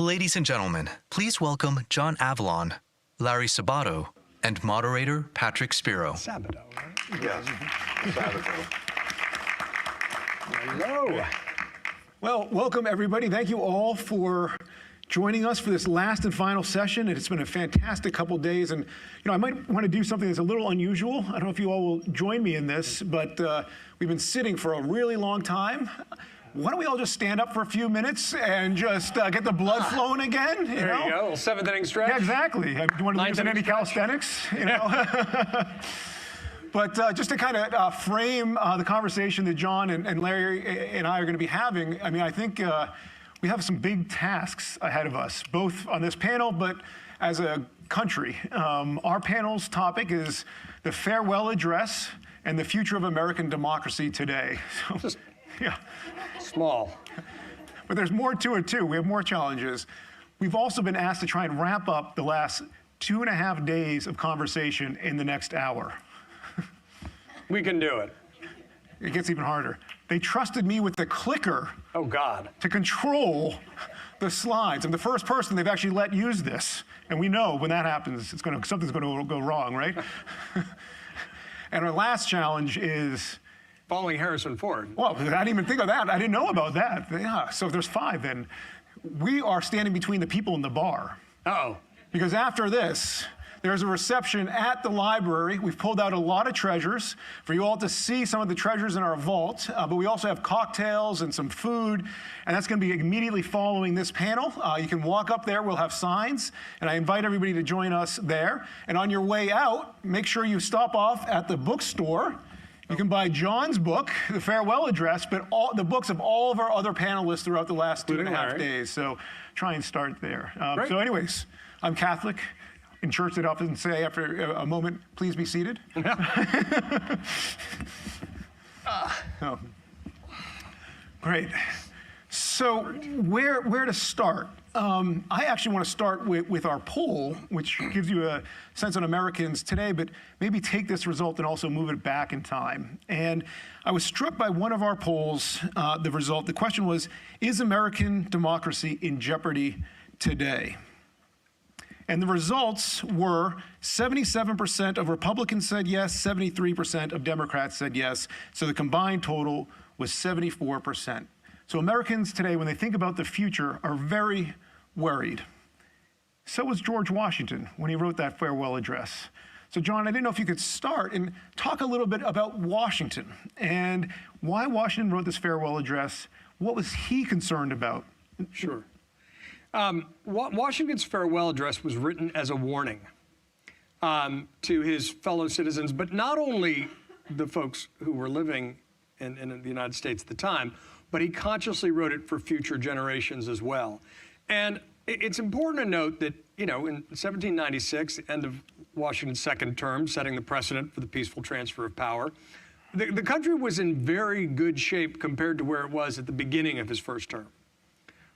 Ladies and gentlemen, please welcome John Avlon, Larry Sabato, and moderator Patrick Spero. Sabato, right? Yes, Sabato. Hello. Well, welcome everybody. Thank you all for joining us for this last and final session. It's been a fantastic couple of days, and I might want to do something that's a little unusual. I don't know if you all will join me in this, but we've been sitting for a really long time. Why don't we all just stand up for a few minutes and just get the blood flowing again? There you go. Seventh inning stretch. Yeah, exactly. Do you want to lose in any calisthenics? But just to kind of frame the conversation that John and Larry and I are going to be having, I think we have some big tasks ahead of us, both on this panel, but as a country. Our panel's topic is the farewell address and the future of American democracy today. So, yeah. Small. But there's more to it, too. We have more challenges. We've also been asked to try and wrap up the last 2.5 days of conversation in the next hour. We can do it. It gets even harder. They trusted me with the clicker. Oh, God. To control the slides. I'm the first person they've actually let use this. And we know when that happens, something's going to go wrong, right? And our last challenge is following Harrison Ford. Well, I didn't even think of that. I didn't know about that. Yeah, so if there's 5, then we are standing between the people in the bar. Uh-oh. Because after this, there's a reception at the library. We've pulled out a lot of treasures for you all to see some of the treasures in our vault, but we also have cocktails and some food, and that's going to be immediately following this panel. You can walk up there. We'll have signs, and I invite everybody to join us there. And on your way out, make sure you stop off at the bookstore. You can buy John's book, The Farewell Address, but the books of all of our other panelists throughout the last 2.5 days. So try and start there. So anyways, I'm Catholic. In church, they'd often say after a moment, please be seated. Oh. Great. So where to start? I actually want to start with our poll, which gives you a sense on Americans today, but maybe take this result and also move it back in time. And I was struck by one of our polls, the result. The question was, is American democracy in jeopardy today? And the results were 77% of Republicans said yes, 73% of Democrats said yes. So the combined total was 74%. So Americans today, when they think about the future, are very worried. So was George Washington when he wrote that farewell address. So John, I didn't know if you could start and talk a little bit about Washington and why Washington wrote this farewell address. What was he concerned about? Sure. Washington's farewell address was written as a warning to his fellow citizens, but not only the folks who were living in the United States at the time, but he consciously wrote it for future generations as well. And it's important to note that, in 1796, the end of Washington's second term, setting the precedent for the peaceful transfer of power, the country was in very good shape compared to where it was at the beginning of his first term.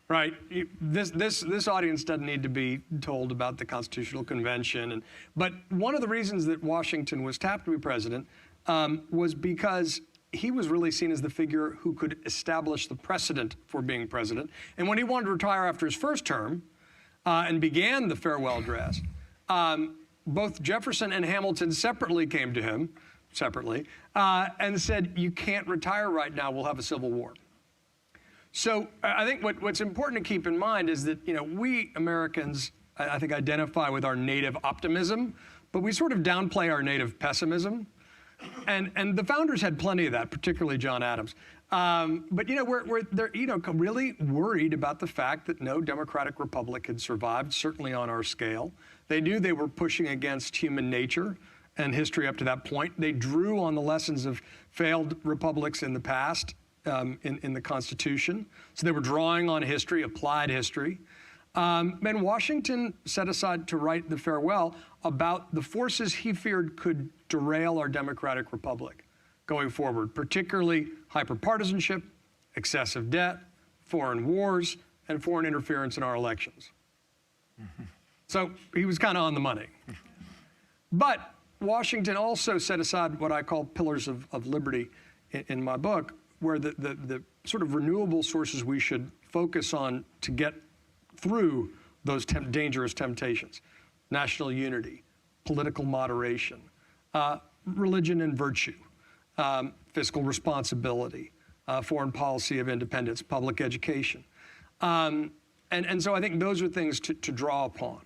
Right. This audience doesn't need to be told about the Constitutional Convention. But one of the reasons that Washington was tapped to be president was because he was really seen as the figure who could establish the precedent for being president. And when he wanted to retire after his first term and began the farewell address, both Jefferson and Hamilton separately came to him, and said, you can't retire right now, we'll have a civil war. So I think what's important to keep in mind is that, we Americans, I think, identify with our native optimism, but we sort of downplay our native pessimism. And the founders had plenty of that, particularly John Adams. But, they're, really worried about the fact that no democratic republic had survived, certainly on our scale. They knew they were pushing against human nature and history up to that point. They drew on the lessons of failed republics in the past. In the Constitution. So they were drawing on history, applied history. And Washington set aside to write the farewell about the forces he feared could derail our democratic republic going forward, particularly hyperpartisanship, excessive debt, foreign wars, and foreign interference in our elections. Mm-hmm. So he was kind of on the money. But Washington also set aside what I call pillars of liberty in my book, where the sort of renewable sources we should focus on to get through those dangerous temptations: national unity, political moderation, religion and virtue, fiscal responsibility, foreign policy of independence, public education. And so I think those are things to draw upon.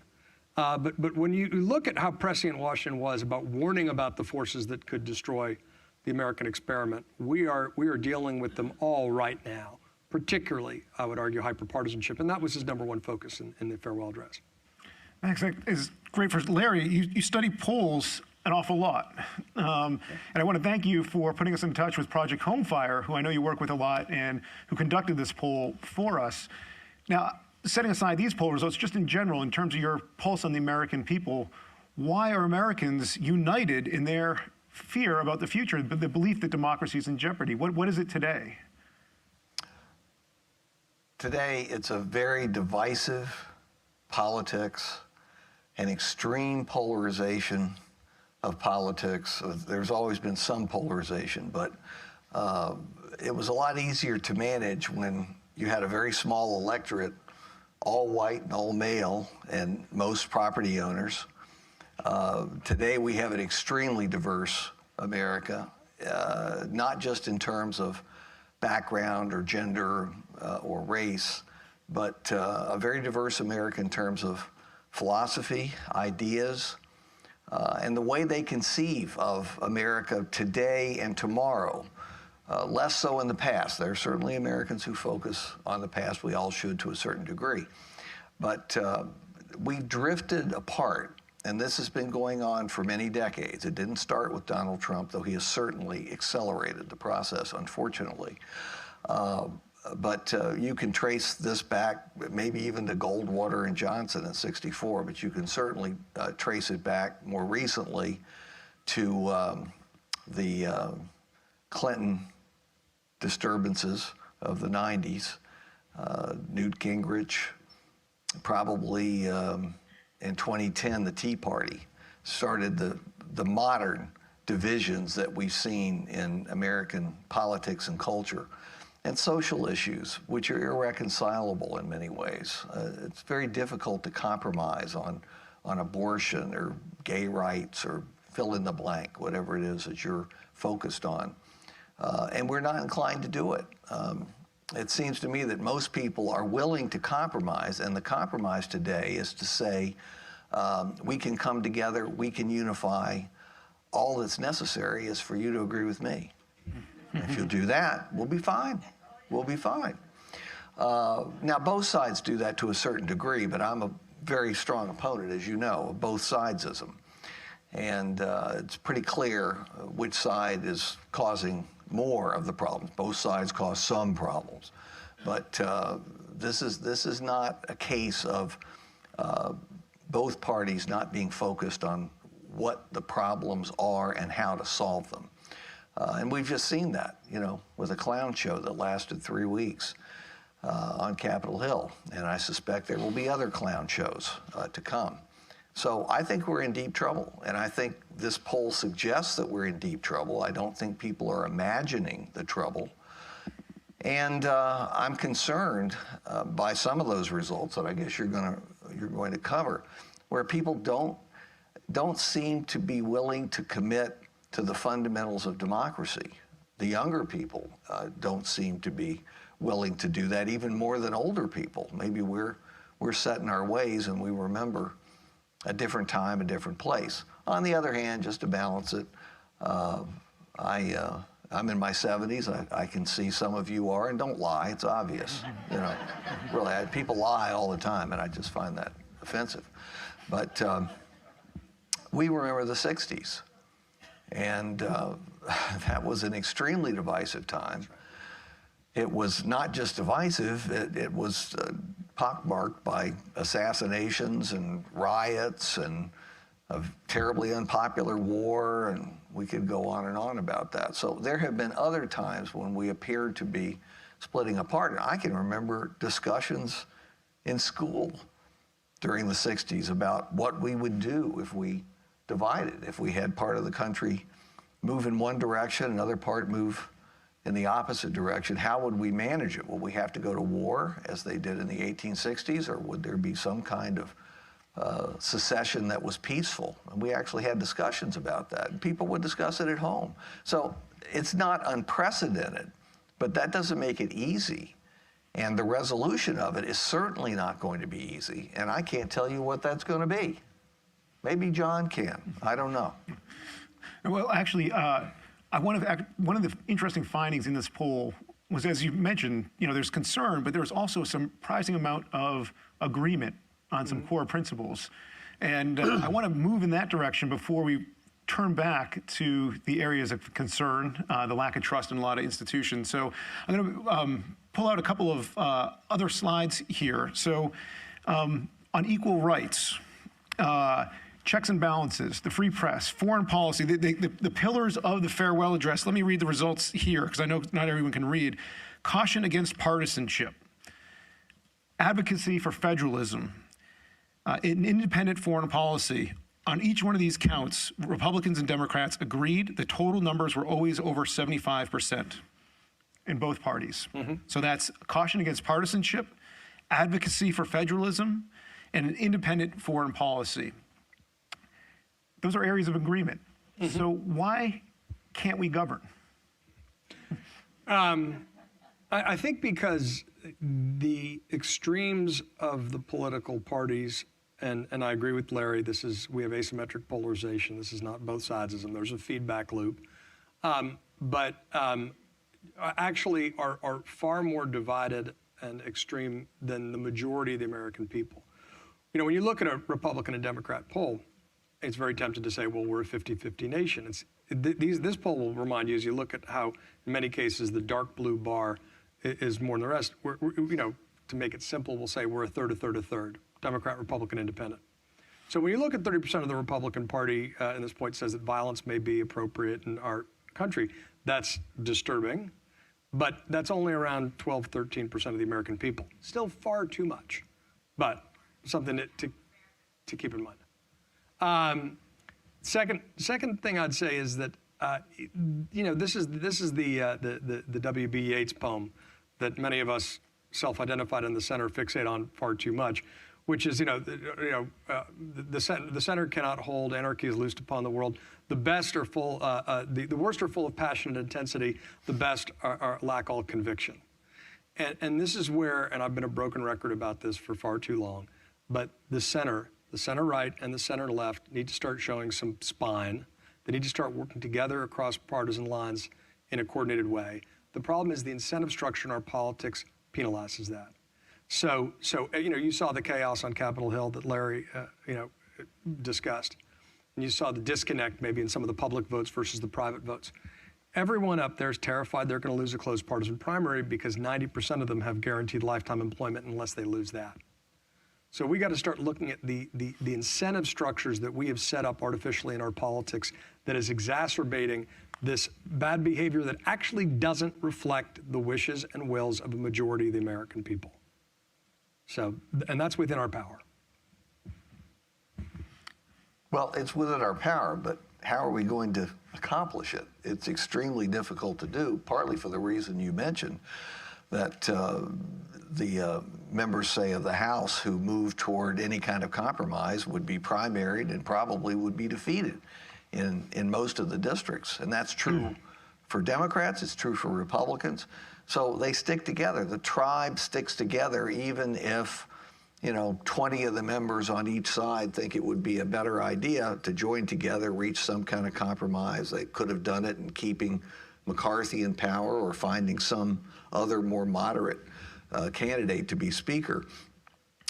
But when you look at how prescient Washington was about warning about the forces that could destroy the American experiment, we are dealing with them all right now, particularly, I would argue, hyperpartisanship. And that was his #1 focus in the farewell address. Thanks. That is great. For Larry, you study polls an awful lot. And I want to thank you for putting us in touch with Project Homefire, who I know you work with a lot and who conducted this poll for us. Now, setting aside these poll results, just in general, in terms of your pulse on the American people, why are Americans united in their fear about the future, the belief that democracy is in jeopardy? What is it today? Today, it's a very divisive politics, an extreme polarization of politics. There's always been some polarization, but it was a lot easier to manage when you had a very small electorate, all white and all male, and most property owners. Today, we have an extremely diverse America, not just in terms of background or gender or race, but a very diverse America in terms of philosophy, ideas, and the way they conceive of America today and tomorrow. Less so in the past. There are certainly Americans who focus on the past. We all should to a certain degree. But we've drifted apart, and this has been going on for many decades. It didn't start with Donald Trump, though he has certainly accelerated the process, unfortunately. But you can trace this back, maybe even to Goldwater and Johnson in '64, but you can certainly trace it back more recently to the Clinton disturbances of the '90s, Newt Gingrich, probably in 2010, the Tea Party started the modern divisions that we've seen in American politics and culture, and social issues, which are irreconcilable in many ways. It's very difficult to compromise on abortion or gay rights or fill in the blank, whatever it is that you're focused on. And we're not inclined to do it. It seems to me that most people are willing to compromise, and the compromise today is to say, we can come together, we can unify. All that's necessary is for you to agree with me. If you'll do that, we'll be fine. We'll be fine. Now, both sides do that to a certain degree, but I'm a very strong opponent, as you know, of both sidesism. And it's pretty clear which side is causing more of the problems. Both sides cause some problems. But this is not a case of both parties not being focused on what the problems are and how to solve them. And we've just seen that, you know, with a clown show that lasted 3 weeks on Capitol Hill. And I suspect there will be other clown shows to come. So I think we're in deep trouble. And I think this poll suggests that we're in deep trouble. I don't think people are imagining the trouble. And I'm concerned by some of those results that I guess you're going to cover, where people don't seem to be willing to commit to the fundamentals of democracy. The younger people don't seem to be willing to do that, even more than older people. Maybe we're set in our ways and we remember a different time, a different place. On the other hand, just to balance it, I'm in my 70s. I can see some of you are, and don't lie. It's obvious. You know, really, people lie all the time, and I just find that offensive. But we remember the 60s, and that was an extremely divisive time. It was not just divisive, it was pockmarked by assassinations and riots and a terribly unpopular war, and we could go on and on about that. So there have been other times when we appeared to be splitting apart. And I can remember discussions in school during the 60s about what we would do if we divided, if we had part of the country move in one direction, another part move in the opposite direction, how would we manage it? Will we have to go to war, as they did in the 1860s, or would there be some kind of secession that was peaceful? And we actually had discussions about that, and people would discuss it at home. So it's not unprecedented, but that doesn't make it easy. And the resolution of it is certainly not going to be easy, and I can't tell you what that's going to be. Maybe John can. I don't know. Well, actually, one of the interesting findings in this poll was, as you mentioned, there's concern, but there's also a surprising amount of agreement on some core principles. And I want to move in that direction before we turn back to the areas of concern, the lack of trust in a lot of institutions. So I'm going to pull out a couple of other slides here. So on equal rights, checks and balances, the free press, foreign policy, the pillars of the farewell address. Let me read the results here, because I know not everyone can read. Caution against partisanship, advocacy for federalism, an independent foreign policy. On each one of these counts, Republicans and Democrats agreed. The total numbers were always over 75% in both parties. So that's caution against partisanship, advocacy for federalism, and an independent foreign policy. Those are areas of agreement. So why can't we govern? I think because the extremes of the political parties, and I agree with Larry, we have asymmetric polarization. This is not both sidesism. There's a feedback loop. But actually are far more divided and extreme than the majority of the American people. When you look at a Republican and Democrat poll, it's very tempting to say, well, we're a 50-50 nation. This poll will remind you, as you look at how, in many cases, the dark blue bar is more than the rest. To make it simple, we'll say we're a third, a third, a third. Democrat, Republican, Independent. So when you look at 30% of the Republican Party, and this point says that violence may be appropriate in our country, that's disturbing, but that's only around 12, 13% of the American people. Still far too much, but something to keep in mind. Second thing I'd say is that this is the W.B. Yeats poem that many of us self-identified in the center fixate on far too much, which is the center cannot hold, anarchy is loosed upon the world. The best are full, the worst are full of passion and intensity. The best lack all conviction. And this is where, and I've been a broken record about this for far too long, but the center right and the center left need to start showing some spine. They need to start working together across partisan lines in a coordinated way. The problem is the incentive structure in our politics penalizes that. So you saw the chaos on Capitol Hill that Larry discussed, and you saw the disconnect maybe in some of the public votes versus the private votes. Everyone up there is terrified they're going to lose a close partisan primary because 90% of them have guaranteed lifetime employment unless they lose that. So we got to start looking at the incentive structures that we have set up artificially in our politics that is exacerbating this bad behavior that actually doesn't reflect the wishes and wills of a majority of the American people. So, and that's within our power. Well, it's within our power, but how are we going to accomplish it? It's extremely difficult to do, partly for the reason you mentioned, that the members, say, of the House who move toward any kind of compromise would be primaried and probably would be defeated in most of the districts. And that's true for Democrats, it's true for Republicans. So they stick together. The tribe sticks together even if 20 of the members on each side think it would be a better idea to join together, reach some kind of compromise. They could have done it in keeping McCarthy in power or finding some other more moderate candidate to be speaker.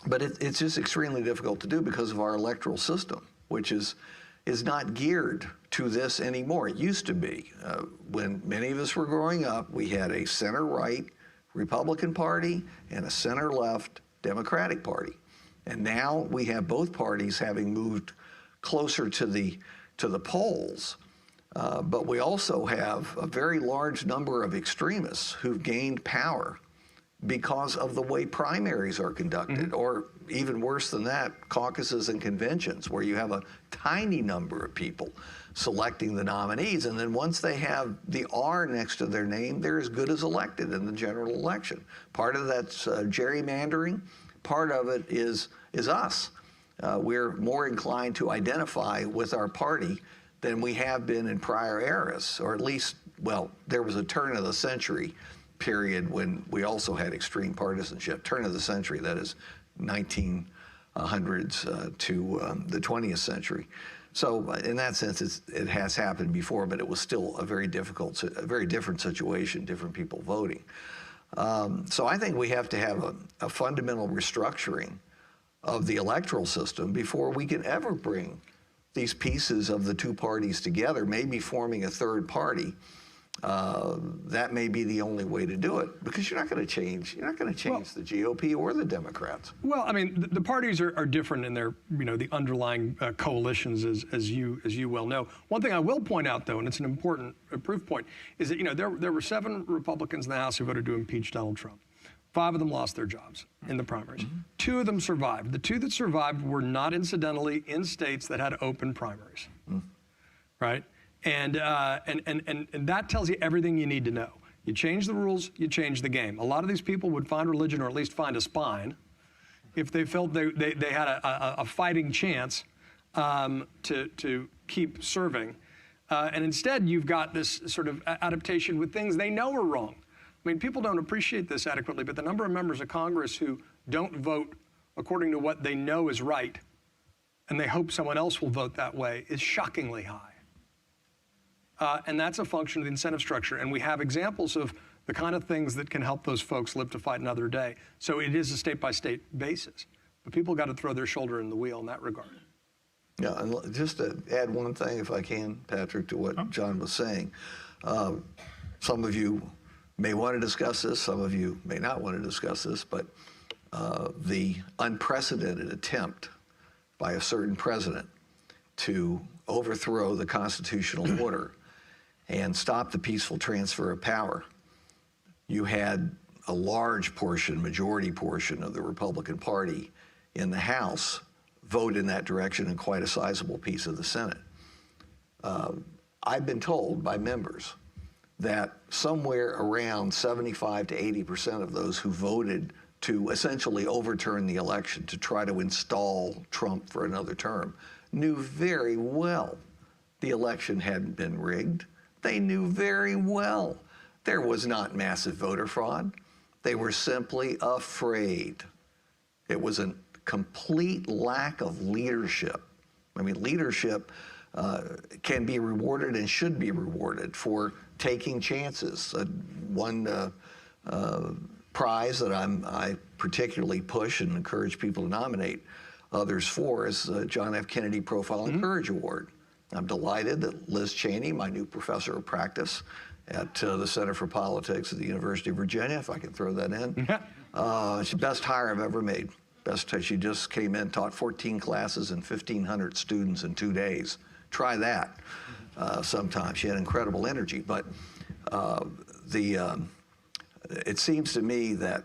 But it's just extremely difficult to do because of our electoral system, which is not geared to this anymore. It used to be. When many of us were growing up, we had a center-right Republican Party and a center-left Democratic Party. And now we have both parties having moved closer to the polls. But we also have a very large number of extremists who've gained power because of the way primaries are conducted, or even worse than that, caucuses and conventions, where you have a tiny number of people selecting the nominees, and then once they have the R next to their name, they're as good as elected in the general election. Part of that's gerrymandering. Part of it is us. We're more inclined to identify with our party than we have been in prior eras, or at least, well, there was a turn of the century period when we also had extreme partisanship. Turn of the century, that is 1900s to the 20th century. So in that sense, it has happened before, but it was still a very different situation, different people voting. So I think we have to have a fundamental restructuring of the electoral system before we can ever bring these pieces of the two parties together, maybe forming a third party. That may be the only way to do it, because you're not going to change the GOP or the Democrats. Well, I mean, the parties are different in their, the underlying coalitions, as you well know. One thing I will point out, though, and it's an important proof point, is that there were 7 Republicans in the House who voted to impeach Donald Trump. 5 of them lost their jobs in the primaries. 2 of them survived. The 2 that survived were not incidentally in states that had open primaries, right? And that tells you everything you need to know. You change the rules, you change the game. A lot of these people would find religion, or at least find a spine, if they felt they had a fighting chance to keep serving. And instead, you've got this sort of adaptation with things they know are wrong. I mean, people don't appreciate this adequately, but the number of members of Congress who don't vote according to what they know is right, and they hope someone else will vote that way, is shockingly high. And that's a function of the incentive structure. And we have examples of the kind of things that can help those folks live to fight another day. So it is a state-by-state basis. But people got to throw their shoulder in the wheel in that regard. Yeah, and just to add one thing, if I can, Patrick, to what John was saying. Some of you may want to discuss this, some of you may not want to discuss this, but the unprecedented attempt by a certain president to overthrow the constitutional order and stop the peaceful transfer of power. You had a large portion, majority portion of the Republican Party in the House vote in that direction, and quite a sizable piece of the Senate. I've been told by members that somewhere around 75 to 80% of those who voted to essentially overturn the election to try to install Trump for another term knew very well the election hadn't been rigged. They knew very well there was not massive voter fraud. They were simply afraid. It was a complete lack of leadership. I mean, leadership can be rewarded and should be rewarded for taking chances. One prize that I particularly push and encourage people to nominate others for is the John F. Kennedy Profile and Courage Award. I'm delighted that Liz Cheney, my new professor of practice at the Center for Politics at the University of Virginia, if I can throw that in, she's the best hire I've ever made. She just came in, taught 14 classes and 1,500 students in 2 days. Try that sometime. She had incredible energy, but it seems to me that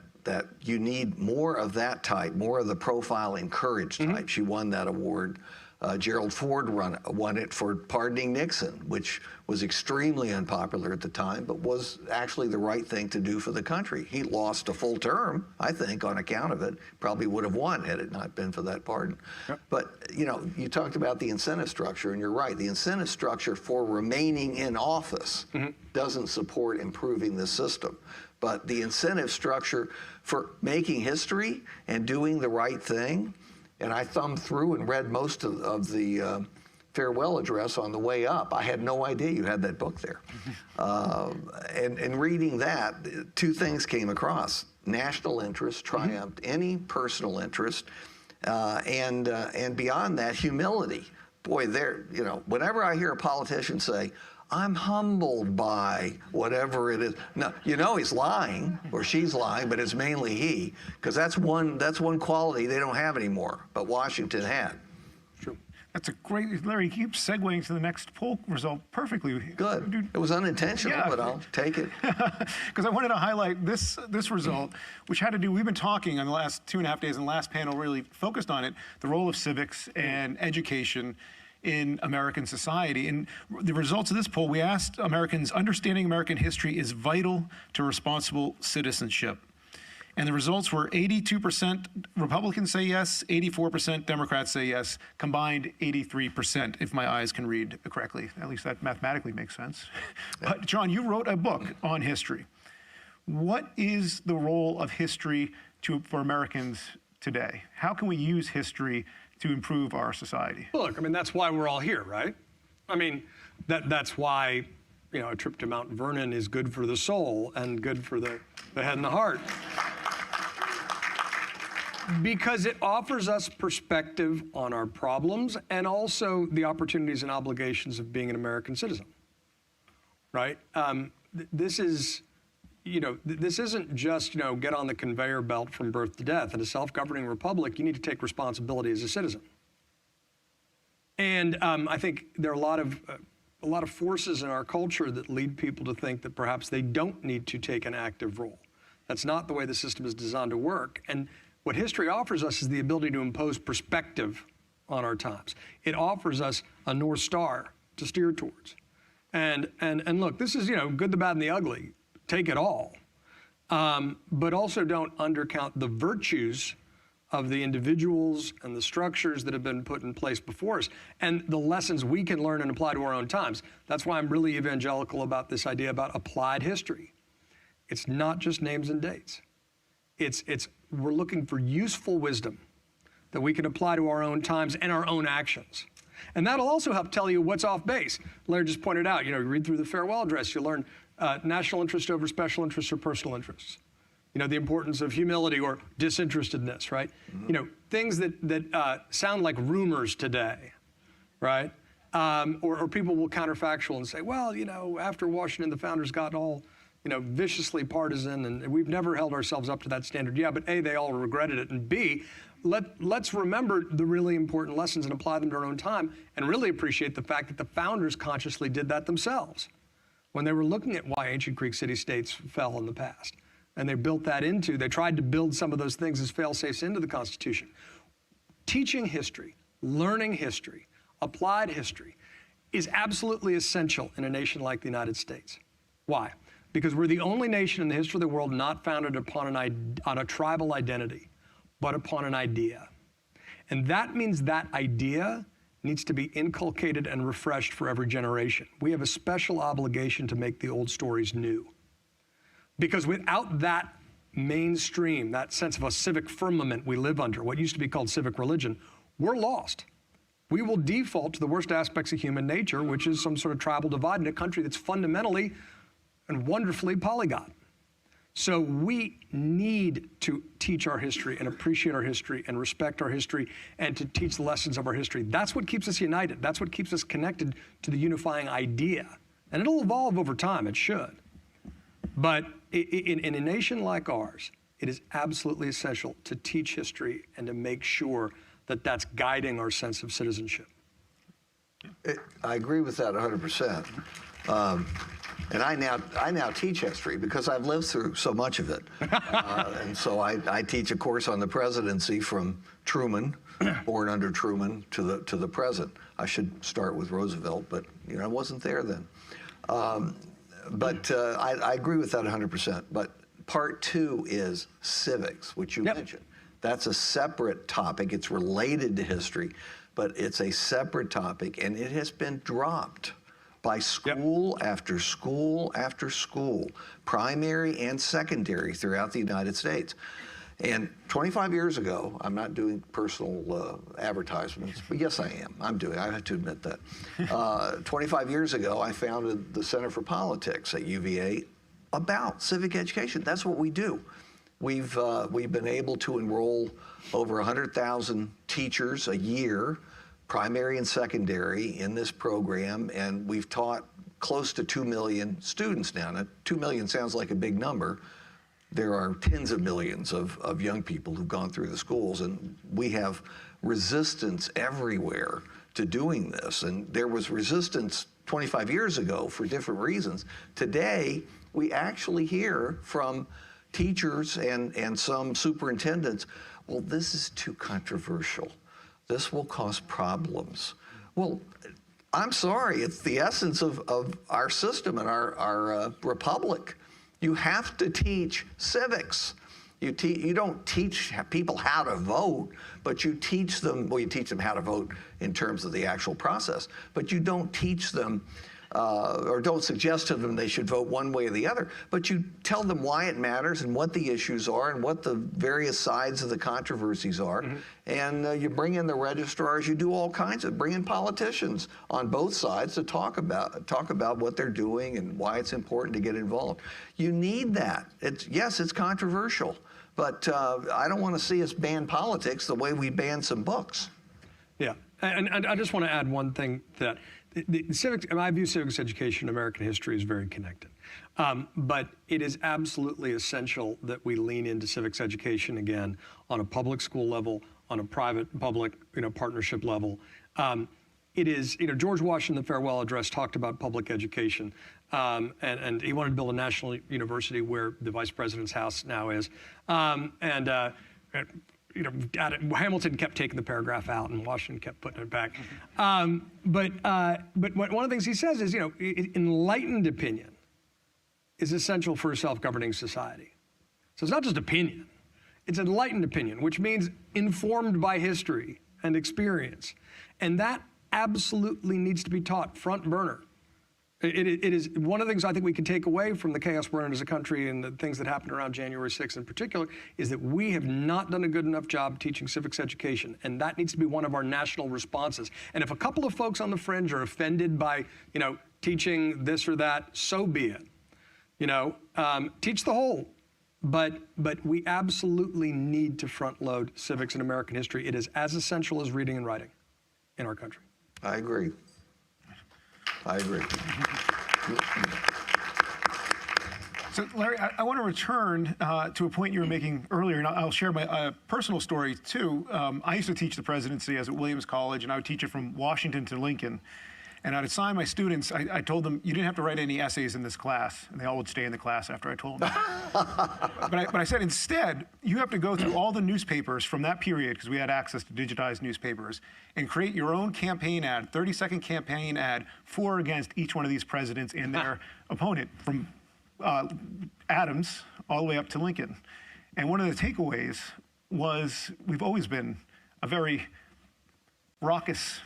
you need more of that type, more of the profile and courage type. She won that award. Gerald Ford won it for pardoning Nixon, which was extremely unpopular at the time, but was actually the right thing to do for the country. He lost a full term, I think, on account of it. Probably would have won had it not been for that pardon. Yep. But, you talked about the incentive structure, and you're right. The incentive structure for remaining in office doesn't support improving the system. But the incentive structure for making history and doing the right thing, and I thumbed through and read most of the farewell address on the way up. I had no idea you had that book there. And reading that, 2 things came across. National interest triumphed any personal interest, and beyond that, humility. Boy, whenever I hear a politician say, I'm humbled by whatever it is. No, he's lying or she's lying, but it's mainly he, because that's one quality they don't have anymore, but Washington had. True. That's a great, Larry, you keep segueing to the next poll result perfectly. Good. It was unintentional, Yeah. but I'll take it. Because I wanted to highlight this result, which had to do, we've been talking on the last 2.5 days, and the last panel really focused on it, the role of civics and education in American society. And the results of this poll, we asked Americans, understanding American history is vital to responsible citizenship. And the results were 82% Republicans say yes, 84% Democrats say yes, combined 83%, if my eyes can read correctly. At least that mathematically makes sense. But John, you wrote a book on history. What is the role of history for Americans today? How can we use history to improve our society? Look, I mean, that's why we're all here, right? I mean, that's why, a trip to Mount Vernon is good for the soul and good for the head and the heart. Because it offers us perspective on our problems and also the opportunities and obligations of being an American citizen, right? This is, this isn't just, get on the conveyor belt from birth to death. In a self-governing republic, you need to take responsibility as a citizen. And I think there are a lot of forces in our culture that lead people to think that perhaps they don't need to take an active role. That's not the way the system is designed to work. And what history offers us is the ability to impose perspective on our times. It offers us a North Star to steer towards. And look, this is, good, the bad, and the ugly. Take it all. But also don't undercount the virtues of the individuals and the structures that have been put in place before us and the lessons we can learn and apply to our own times. That's why I'm really evangelical about this idea about applied history. It's not just names and dates. We're looking for useful wisdom that we can apply to our own times and our own actions. And that'll also help tell you what's off base. Larry just pointed out, you read through the farewell address, you learn national interest over special interests or personal interests. The importance of humility or disinterestedness, right? Mm-hmm. Things that sound like rumors today, right? Or people will counterfactual and say, well, after Washington, the founders got all, viciously partisan, and we've never held ourselves up to that standard. Yeah, but A, they all regretted it, and B, let's remember the really important lessons and apply them to our own time, and really appreciate the fact that the founders consciously did that themselves when they were looking at why ancient Greek city-states fell in the past. And they built that they tried to build some of those things as fail-safes into the Constitution. Teaching history, learning history, applied history is absolutely essential in a nation like the United States. Why? Because we're the only nation in the history of the world not founded upon on a tribal identity, but upon an idea. And that means that idea needs to be inculcated and refreshed for every generation. We have a special obligation to make the old stories new. Because without that mainstream, that sense of a civic firmament we live under, what used to be called civic religion, we're lost. We will default to the worst aspects of human nature, which is some sort of tribal divide in a country that's fundamentally and wonderfully polyglot. So we need to teach our history and appreciate our history and respect our history and to teach the lessons of our history. That's what keeps us united. That's what keeps us connected to the unifying idea. And it'll evolve over time, it should. But in a nation like ours, it is absolutely essential to teach history and to make sure that that's guiding our sense of citizenship. I agree with that 100%. And I now teach history because I've lived through so much of it. And so I teach a course on the presidency from Truman, born under Truman, to the present. I should start with Roosevelt, but I wasn't there then. But I agree with that 100%. But part two is civics, which you mentioned. That's a separate topic. It's related to history, but it's a separate topic, and it has been dropped by school after school after school, primary and secondary throughout the United States. And 25 years ago, I'm not doing personal advertisements, but yes, I am. I have to admit that. 25 years ago, I founded the Center for Politics at UVA about civic education. That's what we do. We've been able to enroll over 100,000 teachers a year, primary and secondary, in this program, and we've taught close to 2 million students now. Now, 2 million sounds like a big number. There are tens of millions of young people who've gone through the schools, and we have resistance everywhere to doing this. And there was resistance 25 years ago for different reasons. Today, we actually hear from teachers and some superintendents, well, this is too controversial. This will cause problems. Well, I'm sorry, it's the essence of our system and our republic. You have to teach civics. You don't teach people how to vote, but you teach them, well, you teach them how to vote in terms of the actual process, but you don't teach them or don't suggest to them they should vote one way or the other, but you tell them why it matters and what the issues are and what the various sides of the controversies are. And you bring in the registrars, you do all kinds of, bring in politicians on both sides to talk about what they're doing and why it's important to get involved. You need that. Yes, it's controversial, but I don't want to see us ban politics the way we ban some books. Yeah, and I just want to add one thing that the civics, I view civics education and American history as very connected. But it is absolutely essential that we lean into civics education again on a public school level, on a private-public partnership level. It is, George Washington, the farewell address, talked about public education, and he wanted to build a national university where the vice president's house now is. Hamilton kept taking the paragraph out, and Washington kept putting it back. But one of the things he says is, enlightened opinion is essential for a self-governing society. So it's not just opinion; it's enlightened opinion, which means informed by history and experience, and that absolutely needs to be taught front burner. It is one of the things I think we can take away from the chaos we're in as a country and the things that happened around January 6th in particular is that we have not done a good enough job teaching civics education, and that needs to be one of our national responses. And if a couple of folks on the fringe are offended by, teaching this or that, so be it. Teach the whole. But we absolutely need to front load civics and American history. It is as essential as reading and writing in our country. I agree. So, Larry, I want to return to a point you were making earlier, and I'll share my personal story, too. I used to teach the presidency as at Williams College, and I would teach it from Washington to Lincoln. And I'd assign my students, I told them, you didn't have to write any essays in this class. And they all would stay in the class after I told them. But I said, instead, you have to go through all the newspapers from that period, because we had access to digitized newspapers, and create your own campaign ad, 30-second campaign ad, for or against each one of these presidents and their opponent, from Adams all the way up to Lincoln. And one of the takeaways was we've always been a very raucous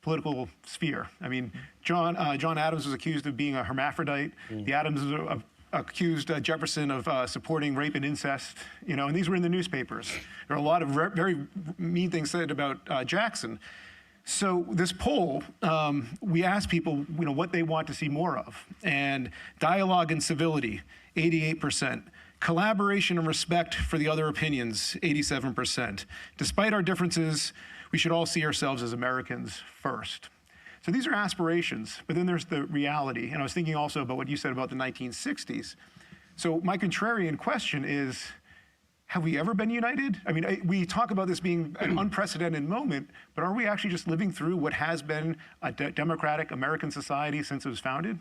political sphere. I mean, John Adams was accused of being a hermaphrodite. The Adams accused Jefferson of supporting rape and incest, and these were in the newspapers. There are a lot of very mean things said about Jackson. So this poll, we asked people, what they want to see more of. And dialogue and civility, 88%. Collaboration and respect for the other opinions, 87%. Despite our differences, we should all see ourselves as Americans first. So these are aspirations, but then there's the reality. And I was thinking also about what you said about the 1960s. So my contrarian question is, have we ever been united? I mean, we talk about this being an unprecedented moment, but are we actually just living through what has been a democratic American society since it was founded?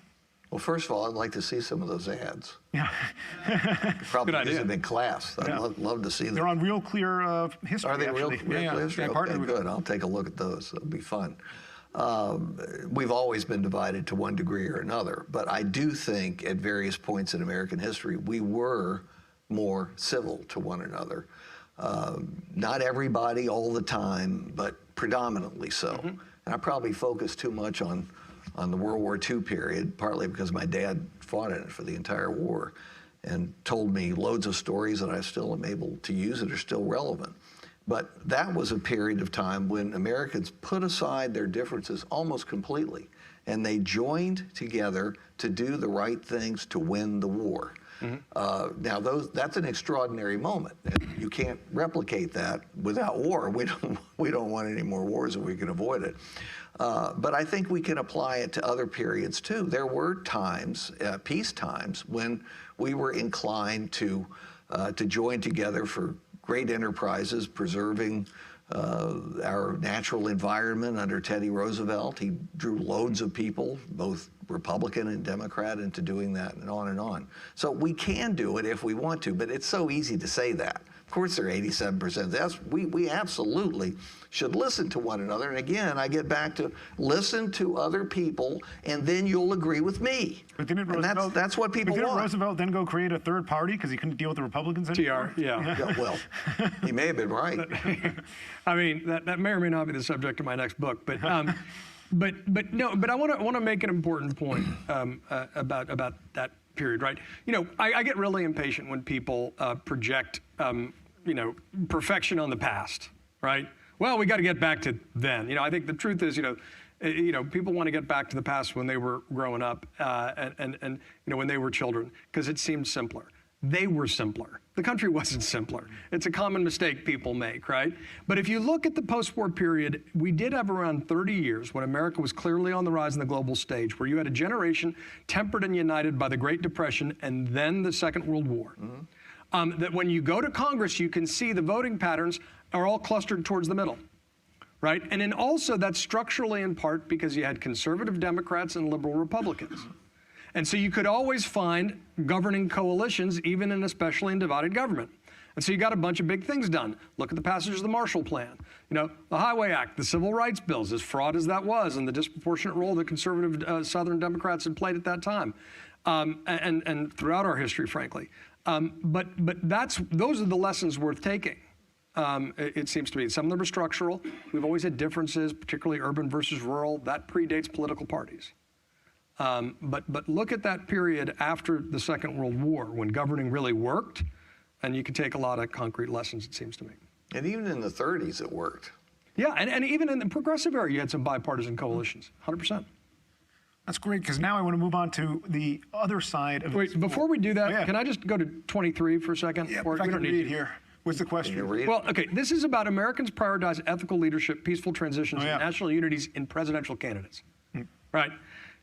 Well, first of all, I'd like to see some of those ads. Yeah. Probably isn't in class. I'd love to see them. They're on Real Clear History. Are they actually. Real Clear History? Yeah, okay, good. I'll take a look at those. It'll be fun. We've always been divided to one degree or another, but I do think at various points in American history, we were more civil to one another. Not everybody all the time, but predominantly so. And I probably focused too much on the World War II period, partly because my dad fought in it for the entire war and told me loads of stories that I still am able to use that are still relevant. But that was a period of time when Americans put aside their differences almost completely, and they joined together to do the right things to win the war. Now, that's an extraordinary moment. You can't replicate that without war. We don't want any more wars if we can avoid it. But I think we can apply it to other periods too. There were times, peace times, when we were inclined to join together for great enterprises, preserving our natural environment under Teddy Roosevelt. He drew loads of people, both Republican and Democrat, into doing that, and on and on. So we can do it if we want to, but it's so easy to say that. Of course, they're 87%. We absolutely should listen to one another. And again, I get back to listen to other people, and then you'll agree with me. But didn't and Roosevelt, that's what people didn't want. Roosevelt then go create a third party because he couldn't deal with the Republicans anymore? TR, yeah. Yeah, well, he may have been right. I mean, that may or may not be the subject of my next book, but but I want to make an important point about that period, right? You know, I get really impatient when people project you know, perfection on the past, right? Well, we got to get back to then. You know, I think the truth is, you know, people want to get back to the past when they were growing up and you know, when they were children, because it seemed simpler. They were simpler. The country wasn't simpler. It's a common mistake people make, right? But if you look at the post-war period, we did have around 30 years when America was clearly on the rise in the global stage, where you had a generation tempered and united by the Great Depression and then the Second World War. That when you go to Congress, you can see the voting patterns are all clustered towards the middle, right? And then also that's structurally in part because you had conservative Democrats and liberal Republicans. And so you could always find governing coalitions, even in especially in divided government. And so you got a bunch of big things done. Look at the passage of the Marshall Plan, you know, the Highway Act, the Civil Rights Bills, as fraught as that was, and the disproportionate role the conservative Southern Democrats had played at that time, and throughout our history, frankly. But those are the lessons worth taking. It seems to me. Some of them are structural. We've always had differences, particularly urban versus rural. That predates political parties. But look at that period after the Second World War when governing really worked, and you can take a lot of concrete lessons, it seems to me. And even in the 30s, it worked. Yeah, and even in the progressive era, you had some bipartisan coalitions, 100%. That's great, because now I want to move on to the other side of it. Wait, before we do that, yeah. Can I just go to 23 for a second? Yeah, Or if I we can don't read need to. here. What's the Can question? you read? Well, okay, this is about Americans prioritize ethical leadership, peaceful transitions, Oh, yeah. and national unities in presidential candidates. Right?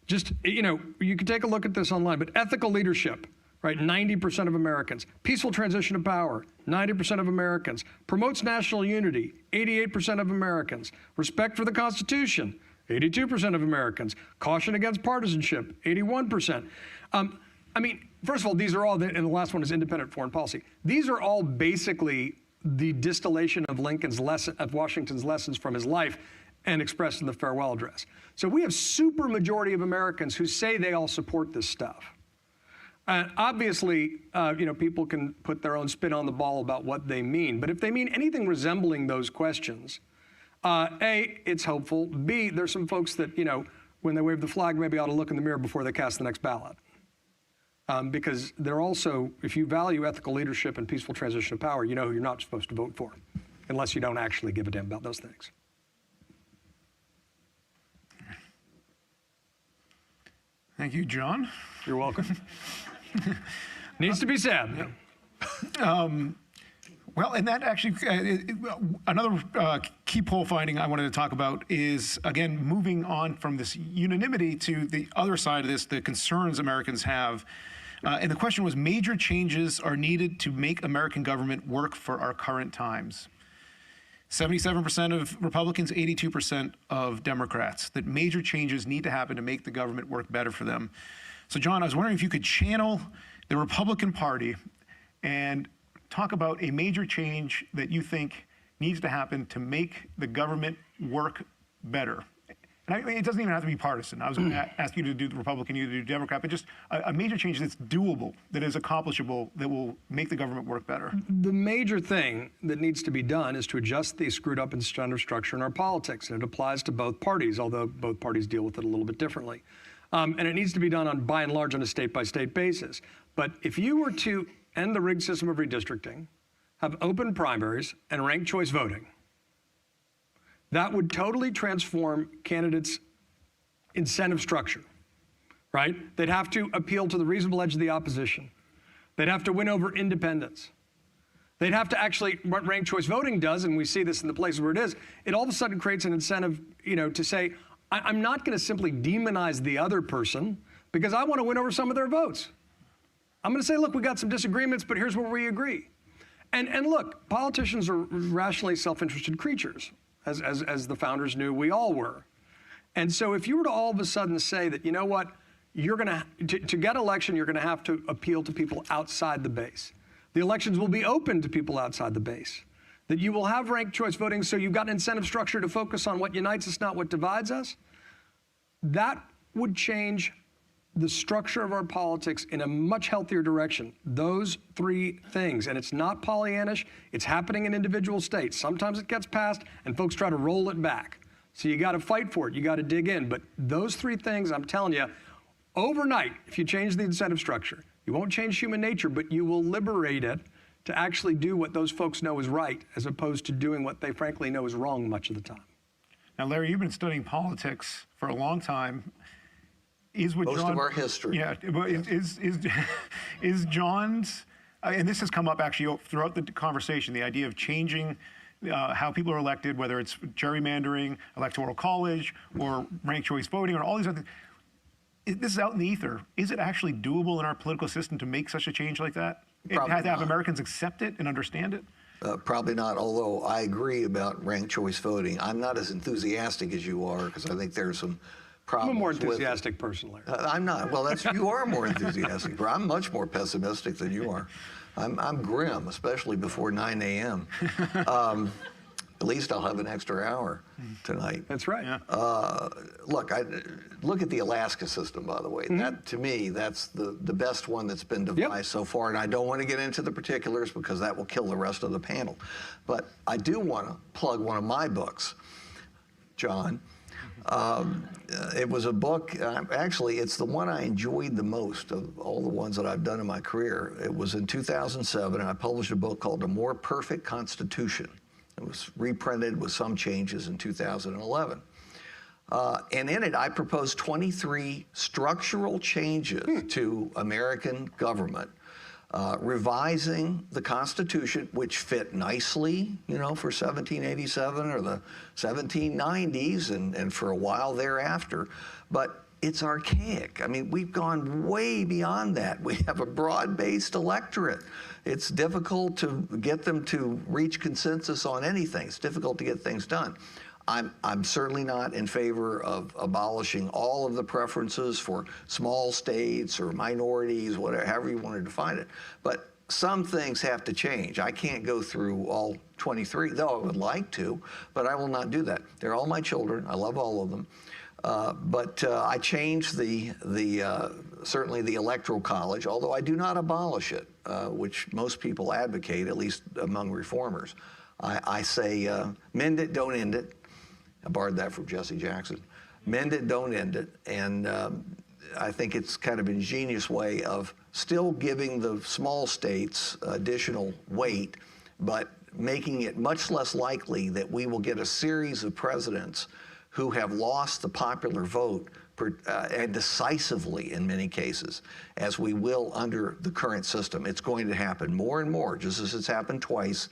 Just, you know, you can take a look at this online, but ethical leadership, right? 90% of Americans. Peaceful transition of power, 90% of Americans. Promotes national unity, 88% of Americans. Respect for the Constitution, 82% of Americans. Caution against partisanship, 81%. I mean, first of all, these are all, and the last one is independent foreign policy. These are all basically the distillation of Washington's lessons from his life and expressed in the farewell address. So we have super majority of Americans who say they all support this stuff. Obviously, you know, people can put their own spin on the ball about what they mean, but if they mean anything resembling those questions, A, it's hopeful. B, there's some folks that, you know, when they wave the flag, maybe ought to look in the mirror before they cast the next ballot. Because they're also, if you value ethical leadership and peaceful transition of power, you know who you're not supposed to vote for, unless you don't actually give a damn about those things. Thank you, John. You're welcome. Needs to be said. Well, and that actually, another key poll finding I wanted to talk about is, again, moving on from this unanimity to the other side of this, the concerns Americans have. And the question was, major changes are needed to make American government work for our current times. 77% of Republicans, 82% of Democrats, that major changes need to happen to make the government work better for them. So, John, I was wondering if you could channel the Republican Party and talk about a major change that you think needs to happen to make the government work better. And it doesn't even have to be partisan. I was going to ask you to do the Republican, you to do Democrat, but just a major change that's doable, that is accomplishable, that will make the government work better. The major thing that needs to be done is to adjust the screwed up incentive structure in our politics, and it applies to both parties, although both parties deal with it a little bit differently. And it needs to be done by and large on a state-by-state basis. But if you were to end the rigged system of redistricting, have open primaries, and ranked choice voting, that would totally transform candidates' incentive structure, right? They'd have to appeal to the reasonable edge of the opposition. They'd have to win over independents. They'd have to actually, what ranked choice voting does, and we see this in the places where it is, it all of a sudden creates an incentive, you know, to say, I'm not going to simply demonize the other person because I want to win over some of their votes. I'm going to say, look, we got some disagreements, but here's where we agree. And look, politicians are rationally self-interested creatures, as the founders knew we all were. And so if you were to all of a sudden say that, you know what, you're going to get election, you're going to have to appeal to people outside the base. The elections will be open to people outside the base. That you will have ranked choice voting, so you've got an incentive structure to focus on what unites us, not what divides us. That would change the structure of our politics in a much healthier direction. Those three things, and it's not Pollyannish, it's happening in individual states. Sometimes it gets passed and folks try to roll it back. So you got to fight for it, you got to dig in. But those three things, I'm telling you, overnight, if you change the incentive structure, you won't change human nature, but you will liberate it to actually do what those folks know is right, as opposed to doing what they frankly know is wrong much of the time. Now, Larry, you've been studying politics for a long time. Is what Most John, of our history. Yeah, is John's, and this has come up actually throughout the conversation, the idea of changing how people are elected, whether it's gerrymandering, electoral college, or ranked choice voting, or all these other things. This is out in the ether. Is it actually doable in our political system to make such a change like that? Have Americans accept it and understand it? Probably not, although I agree about ranked choice voting. I'm not as enthusiastic as you are, because I think there's some problems. I'm a more enthusiastic person, Larry. I'm not. Well, you are more enthusiastic. I'm much more pessimistic than you are. I'm grim, especially before 9 a.m. At least I'll have an extra hour tonight. That's right. Yeah. Look at the Alaska system, by the way. That, to me, that's the best one that's been devised so far. And I don't want to get into the particulars because that will kill the rest of the panel. But I do want to plug one of my books, John. It was a book, actually, it's the one I enjoyed the most of all the ones that I've done in my career. It was in 2007, and I published a book called A More Perfect Constitution. It was reprinted with some changes in 2011. And in it, I proposed 23 structural changes to American government, revising the Constitution, which fit nicely, for 1787 or the 1790s and for a while thereafter. But it's archaic. I mean, we've gone way beyond that. We have a broad-based electorate. It's difficult to get them to reach consensus on anything. It's difficult to get things done. I'm certainly not in favor of abolishing all of the preferences for small states or minorities, whatever, however you want to define it. But some things have to change. I can't go through all 23, though I would like to, but I will not do that. They're all my children. I love all of them. But I changed certainly the Electoral College, although I do not abolish it, which most people advocate, at least among reformers. I say, mend it, don't end it. I borrowed that from Jesse Jackson. Mend it, don't end it. And I think it's kind of an ingenious way of still giving the small states additional weight, but making it much less likely that we will get a series of presidents who have lost the popular vote and decisively in many cases, as we will under the current system. It's going to happen more and more, just as it's happened twice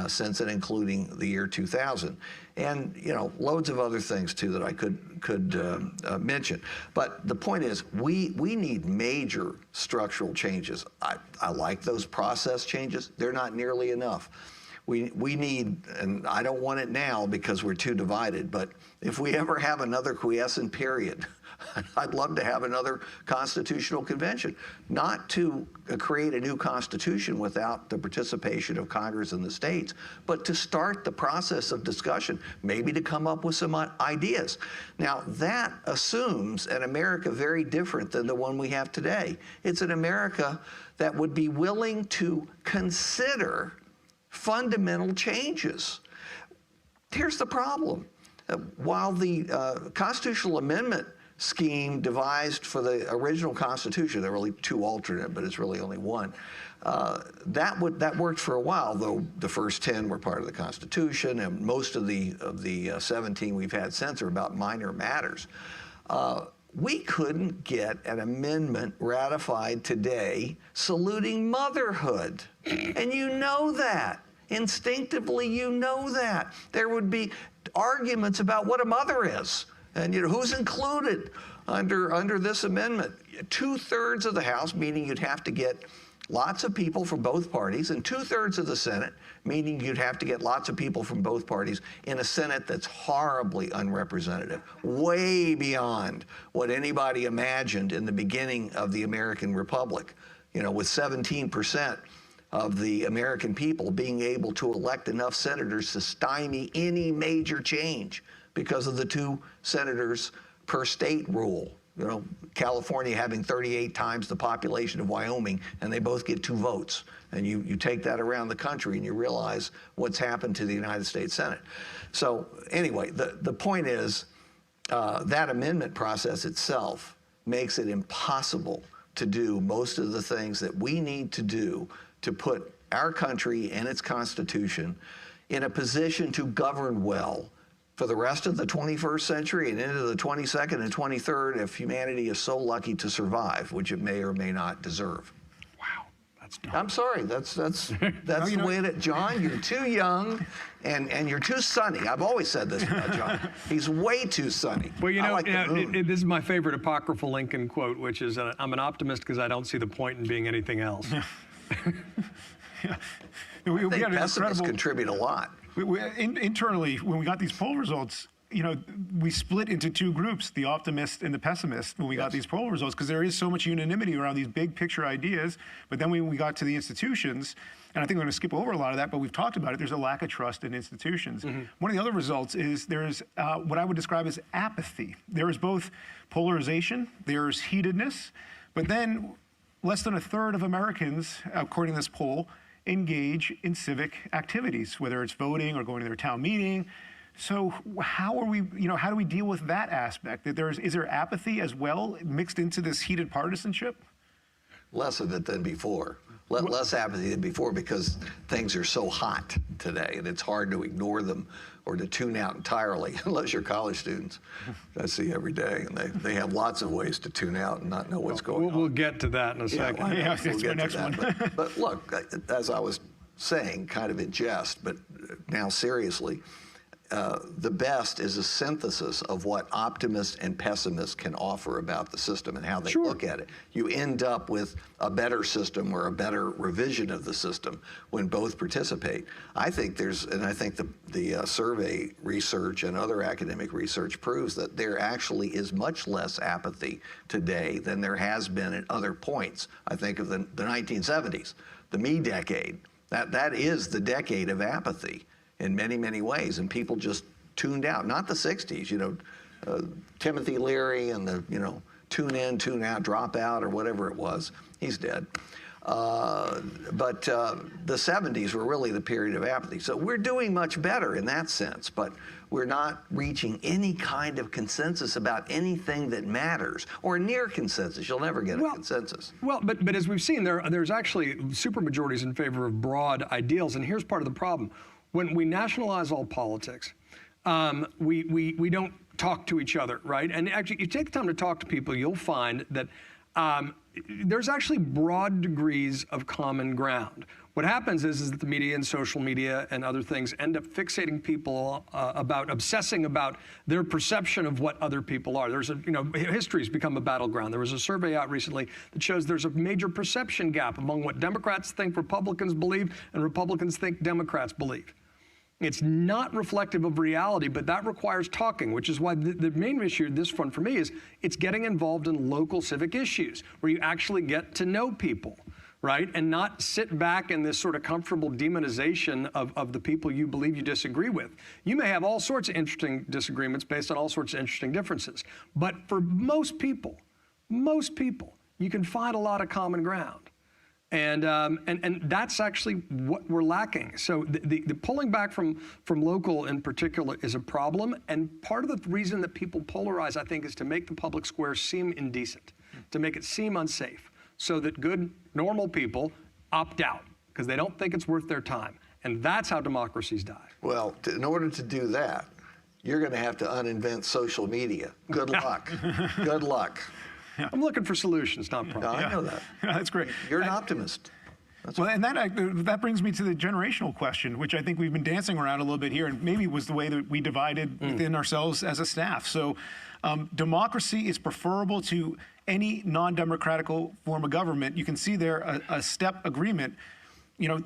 since and including the year 2000. And, loads of other things, too, that I could mention. But the point is, we need major structural changes. I like those process changes. They're not nearly enough. We need, and I don't want it now because we're too divided, but if we ever have another quiescent period, I'd love to have another constitutional convention, not to create a new constitution without the participation of Congress and the states, but to start the process of discussion, maybe to come up with some ideas. Now, that assumes an America very different than the one we have today. It's an America that would be willing to consider fundamental changes. Here's the problem. While the constitutional amendment scheme devised for the original Constitution, there were really two alternate, but it's really only one, that worked for a while, though the first 10 were part of the Constitution, and most of the 17 we've had since are about minor matters. We couldn't get an amendment ratified today saluting motherhood. And you know that. Instinctively, you know that. There would be arguments about what a mother is and who's included under this amendment. 2/3 of the House, meaning you'd have to get lots of people from both parties, and 2/3 of the Senate, meaning you'd have to get lots of people from both parties in a Senate that's horribly unrepresentative, way beyond what anybody imagined in the beginning of the American Republic. You know, with 17% of the American people being able to elect enough senators to stymie any major change because of the 2 senators per state rule. You know, California having 38 times the population of Wyoming, and they both get 2 votes. And you take that around the country and you realize what's happened to the United States Senate. So anyway, the point is that amendment process itself makes it impossible to do most of the things that we need to do to put our country and its Constitution in a position to govern well for the rest of the 21st century and into the 22nd and 23rd if humanity is so lucky to survive, which it may or may not deserve. Wow, that's dumb. I'm sorry, that's the way that, John, you're too young and you're too sunny. I've always said this about John. He's way too sunny. Well, you know, like the moon. this is my favorite apocryphal Lincoln quote, which is, I'm an optimist because I don't see the point in being anything else. Yeah. I think pessimists contribute a lot. Internally, when we got these poll results, you know, we split into 2 groups, the optimist and the pessimist, when we got these poll results, because there is so much unanimity around these big picture ideas. But then when we got to the institutions, and I think we're going to skip over a lot of that, but we've talked about it, there's a lack of trust in institutions. One of the other results is there's what I would describe as apathy. There is both polarization, there's heatedness, but then less than 1/3 of Americans, according to this poll, engage in civic activities, whether it's voting or going to their town meeting. So how are we, you know, how do we deal with that aspect? Is there apathy as well mixed into this heated partisanship? Less of it than before. Less apathy than before because things are so hot today and it's hard to ignore them or to tune out entirely, unless you're college students. I see every day, and they have lots of ways to tune out and not know what's going on. We'll get to that in a second. Yeah, We'll that's get my next to that. one. But look, as I was saying, kind of in jest, but now seriously, the best is a synthesis of what optimists and pessimists can offer about the system and how they look at it. You end up with a better system or a better revision of the system when both participate. I think the survey research and other academic research proves that there actually is much less apathy today than there has been at other points. I think of the 1970s, the me decade. That is the decade of apathy in many, many ways, and people just tuned out. Not the 60s, you know, Timothy Leary and the, you know, tune in, tune out, drop out, or whatever it was. He's dead. But the 70s were really the period of apathy. So we're doing much better in that sense, but we're not reaching any kind of consensus about anything that matters, or near consensus. You'll never get a consensus. Well, but as we've seen, there's actually supermajorities in favor of broad ideals, and here's part of the problem. When we nationalize all politics, we don't talk to each other, right? And actually, you take the time to talk to people, you'll find that there's actually broad degrees of common ground. What happens is that the media and social media and other things end up fixating people obsessing about their perception of what other people are. There's history's become a battleground. There was a survey out recently that shows there's a major perception gap among what Democrats think Republicans believe and Republicans think Democrats believe. It's not reflective of reality, but that requires talking, which is why the main issue at this one for me is it's getting involved in local civic issues where you actually get to know people, right? And not sit back in this sort of comfortable demonization of the people you believe you disagree with. You may have all sorts of interesting disagreements based on all sorts of interesting differences, but for most people, you can find a lot of common ground. And that's actually what we're lacking. So the pulling back from local in particular is a problem. And part of the reason that people polarize, I think, is to make the public square seem indecent, to make it seem unsafe, so that good, normal people opt out because they don't think it's worth their time. And that's how democracies die. Well, in order to do that, you're going to have to uninvent social media. Good luck. Good luck. Yeah. I'm looking for solutions, not problems. No, I know that. That's great. You're an optimist. And that brings me to the generational question, which I think we've been dancing around a little bit here, and maybe was the way that we divided within ourselves as a staff. So democracy is preferable to any non-democratic form of government, you can see there a step agreement. You know,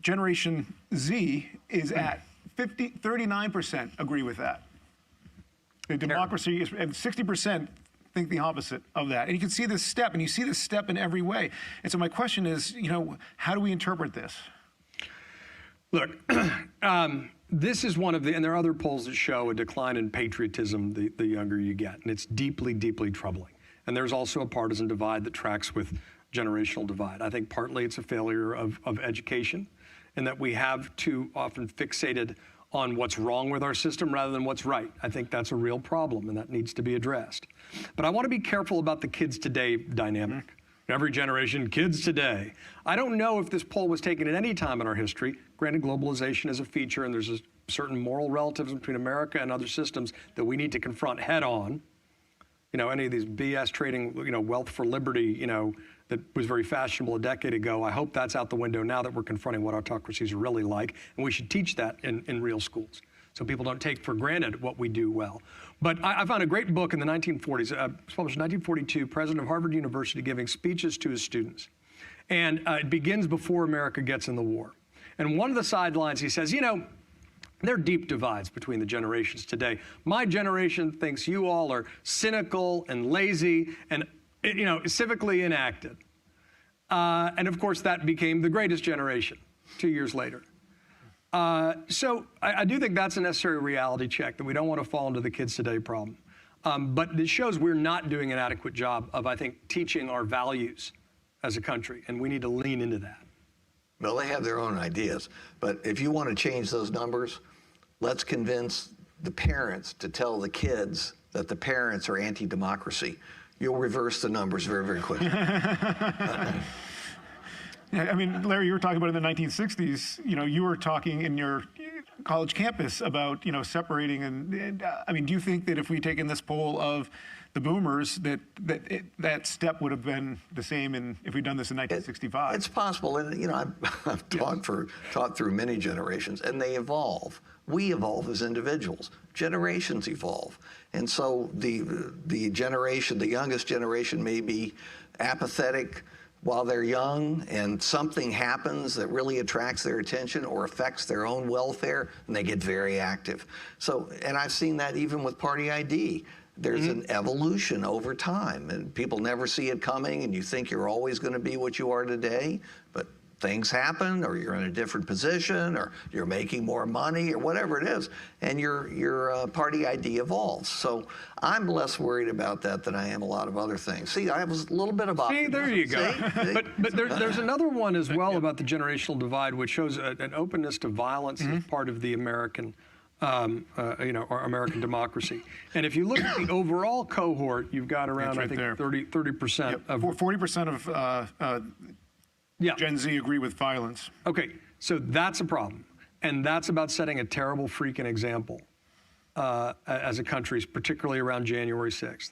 Generation Z is at 39% agree with that. The democracy is, and 60% think the opposite of that. And you can see this step, and you see this step in every way. And so my question is, you know, how do we interpret this? Look, this is one of the, and there are other polls that show a decline in patriotism the younger you get, and it's deeply, deeply troubling. And there's also a partisan divide that tracks with generational divide. I think partly it's a failure of education, and that we have too often fixated on what's wrong with our system rather than what's right. I think that's a real problem, and that needs to be addressed. But I want to be careful about the kids today dynamic. Every generation, kids today. I don't know if this poll was taken at any time in our history. Granted, globalization is a feature, and there's a certain moral relativism between America and other systems that we need to confront head on. You know, any of these BS trading, you know, wealth for liberty, you know, that was very fashionable a decade ago. I hope that's out the window now that we're confronting what autocracies are really like, and we should teach that in real schools so people don't take for granted what we do well. But I found a great book in the 1940s, published in 1942, president of Harvard University giving speeches to his students. And it begins before America gets in the war. And one of the sidelines, he says, you know, there are deep divides between the generations today. My generation thinks you all are cynical and lazy and, you know, civically inactive. And of course, that became the greatest generation 2 years later. So I do think that's a necessary reality check, that we don't want to fall into the kids today problem. But it shows we're not doing an adequate job of, I think, teaching our values as a country, and we need to lean into that. Well, they have their own ideas, but if you want to change those numbers, let's convince the parents to tell the kids that the parents are anti-democracy. You'll reverse the numbers very, very quickly. Yeah, I mean, Larry, you were talking about in the 1960s, you know, you were talking in your college campus about, you know, separating. And I mean, do you think that if we taken this poll of the boomers, that step would have been the same if we'd done this in 1965? It's possible. And, you know, I've taught through many generations, and they evolve. We evolve as individuals. Generations evolve. And so the generation, the youngest generation may be apathetic while they're young, and something happens that really attracts their attention or affects their own welfare, and they get very active. So, and I've seen that even with Party ID. There's an evolution over time, and people never see it coming, and you think you're always going to be what you are today, but things happen, or you're in a different position, or you're making more money, or whatever it is, and your Party ID evolves. So I'm less worried about that than I am a lot of other things. See, I was a little bit of optimism. See, there you go. See? But there's another one as well about the generational divide, which shows an openness to violence as part of the American, you know, our American democracy. And if you look at the overall cohort, you've got around, I think, 30% of 40% of Gen Z agree with violence. Okay, so that's a problem. And that's about setting a terrible freaking example as a country, particularly around January 6th.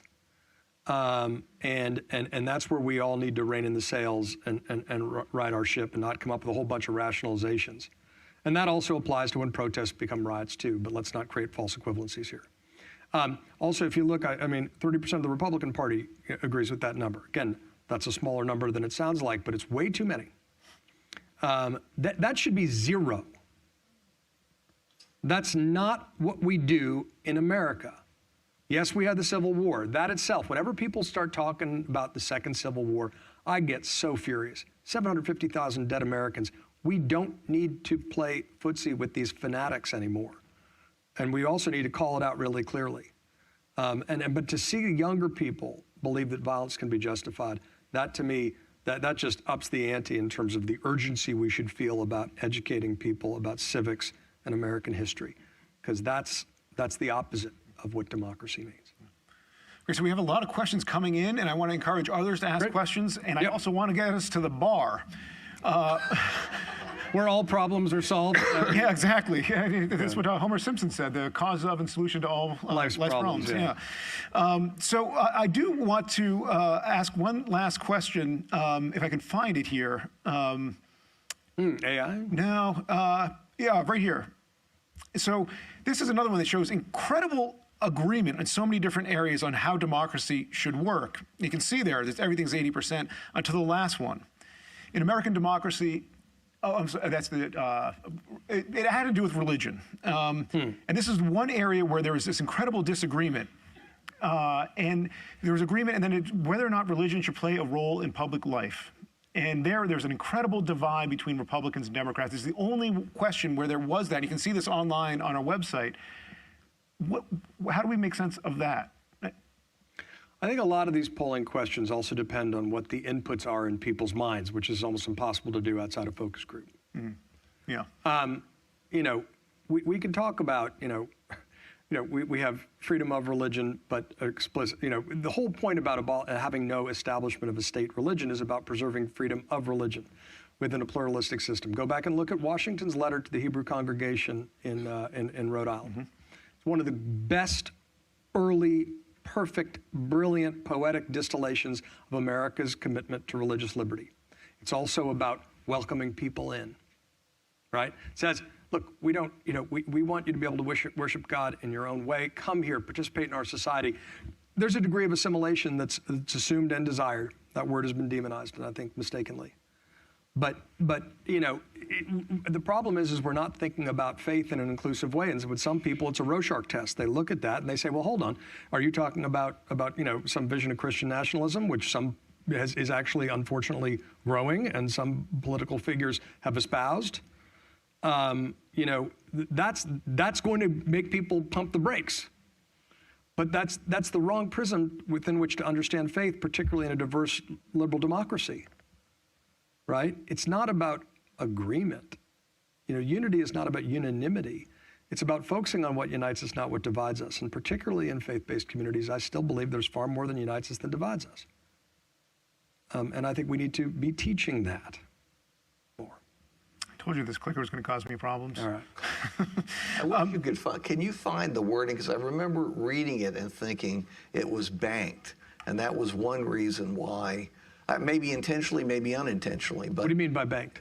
And that's where we all need to rein in the sails and right our ship and not come up with a whole bunch of rationalizations. And that also applies to when protests become riots too, but let's not create false equivalencies here. Also, if you look, I mean, 30% of the Republican Party agrees with that number. Again, that's a smaller number than it sounds like, but it's way too many. That should be zero. That's not what we do in America. Yes, we had the Civil War. That itself, whenever people start talking about the Second Civil War, I get so furious. 750,000 dead Americans. We don't need to play footsie with these fanatics anymore. And we also need to call it out really clearly. But to see younger people believe that violence can be justified, that to me, that just ups the ante in terms of the urgency we should feel about educating people about civics and American history, because that's the opposite of what democracy means. Okay, so we have a lot of questions coming in, and I want to encourage others to ask questions, and I also want to get us to the bar. Where all problems are solved. Yeah, exactly. That's what Homer Simpson said, the cause of and solution to all life's problems. Yeah. So I do want to ask one last question, if I can find it here. AI? No, yeah, right here. So this is another one that shows incredible agreement in so many different areas on how democracy should work. You can see there that everything's 80% until the last one. In American democracy, I'm sorry, that's the, it had to do with religion. And this is one area where there was this incredible disagreement. And there was agreement, and then whether or not religion should play a role in public life. And there's an incredible divide between Republicans and Democrats. It's the only question where there was that. You can see this online on our website. How do we make sense of that? I think a lot of these polling questions also depend on what the inputs are in people's minds, which is almost impossible to do outside a focus group. Yeah. You know, we can talk about, we have freedom of religion, but explicit, the whole point about having no establishment of a state religion is about preserving freedom of religion within a pluralistic system. Go back and look at Washington's letter to the Hebrew congregation in Rhode Island. It's one of the best early, perfect, brilliant, poetic distillations of America's commitment to religious liberty. It's also about welcoming people in, right? It says, look, we don't, we want you to be able to worship God in your own way. Come here, participate in our society. There's a degree of assimilation that's assumed and desired. That word has been demonized, and I think mistakenly. But the problem is we're not thinking about faith in an inclusive way. And so with some people, it's a Rorschach test. They look at that and they say, well, hold on. Are you talking about some vision of Christian nationalism, which is actually unfortunately growing and some political figures have espoused? That's going to make people pump the brakes. But that's the wrong prism within which to understand faith, particularly in a diverse liberal democracy. Right? It's not about agreement. Unity is not about unanimity. It's about focusing on what unites us, not what divides us. And particularly in faith-based communities, I still believe there's far more that unites us than divides us. And I think we need to be teaching that more. I told you this clicker was going to cause me problems. All right. I wish you could find, can you find the wording? Because I remember reading it and thinking it was banked. And that was one reason why. Maybe intentionally, maybe unintentionally. But what do you mean by banked?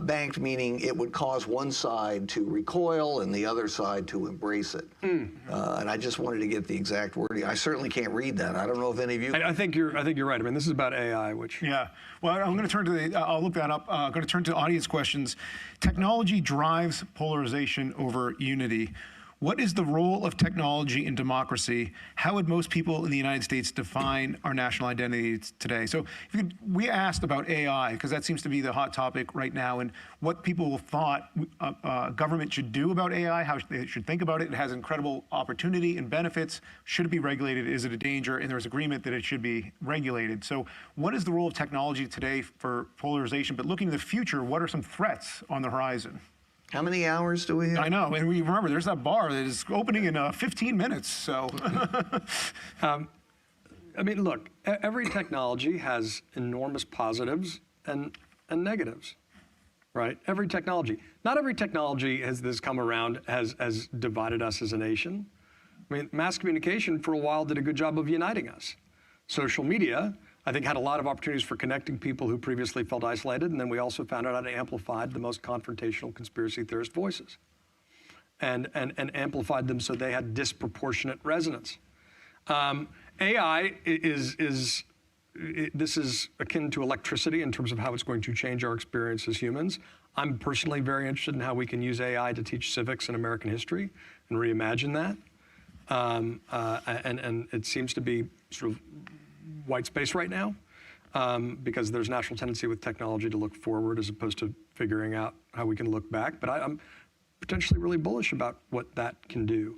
Banked meaning it would cause one side to recoil and the other side to embrace it. And I just wanted to get the exact wording. I certainly can't read that. I don't know if any of you. I think you're right. I mean, this is about AI, which. Yeah. Well, I'm going to turn to I'll look that up. I'm going to turn to audience questions. Technology drives polarization over unity. What is the role of technology in democracy? How would most people in the United States define our national identity today? So we asked about AI, because that seems to be the hot topic right now, and what people thought government should do about AI, how they should think about it. It has incredible opportunity and benefits. Should it be regulated? Is it a danger? And there's agreement that it should be regulated. So what is the role of technology today for polarization? But looking to the future, what are some threats on the horizon? How many hours do we have? I know, and we remember there's that bar that is opening in 15 minutes, so. I mean, look, every technology has enormous positives and negatives, right? Every technology. Not every technology has come around, has divided us as a nation. I mean, mass communication for a while did a good job of uniting us. Social media, I think, had a lot of opportunities for connecting people who previously felt isolated, and then we also found out how to amplify the most confrontational conspiracy theorist voices and amplified them so they had disproportionate resonance. AI this is akin to electricity in terms of how it's going to change our experience as humans. I'm personally very interested in how we can use AI to teach civics and American history and reimagine that. And it seems to be sort of white space right now because there's natural tendency with technology to look forward as opposed to figuring out how we can look back. But I'm potentially really bullish about what that can do.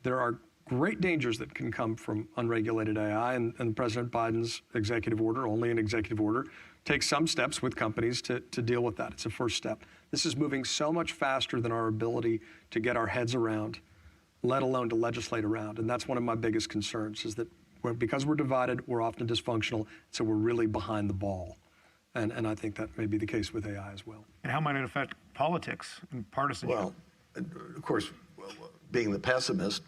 There are great dangers that can come from unregulated AI, and President Biden's executive order, only an executive order, takes some steps with companies to deal with that. It's a first step. This is moving so much faster than our ability to get our heads around, let alone to legislate around. And that's one of my biggest concerns, is that because we're divided, we're often dysfunctional, so we're really behind the ball. And I think that may be the case with AI as well. And how might it affect politics and partisanship? Well, of course, being the pessimist,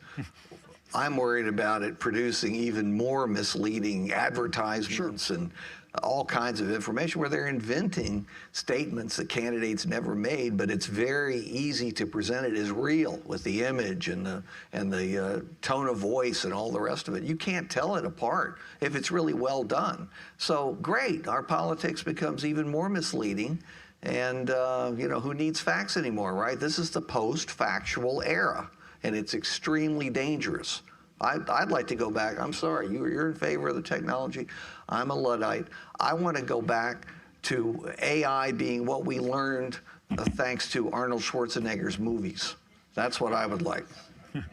I'm worried about it producing even more misleading advertisements and all kinds of information where they're inventing statements that candidates never made, but it's very easy to present it as real with the image and the tone of voice and all the rest of it. You can't tell it apart if it's really well done. So great, our politics becomes even more misleading. And, you know, who needs facts anymore, right? This is the post-factual era, and it's extremely dangerous. I'd like to go back. I'm sorry, you're in favor of the technology. I'm a Luddite. I want to go back to AI being what we learned thanks to Arnold Schwarzenegger's movies. That's what I would like.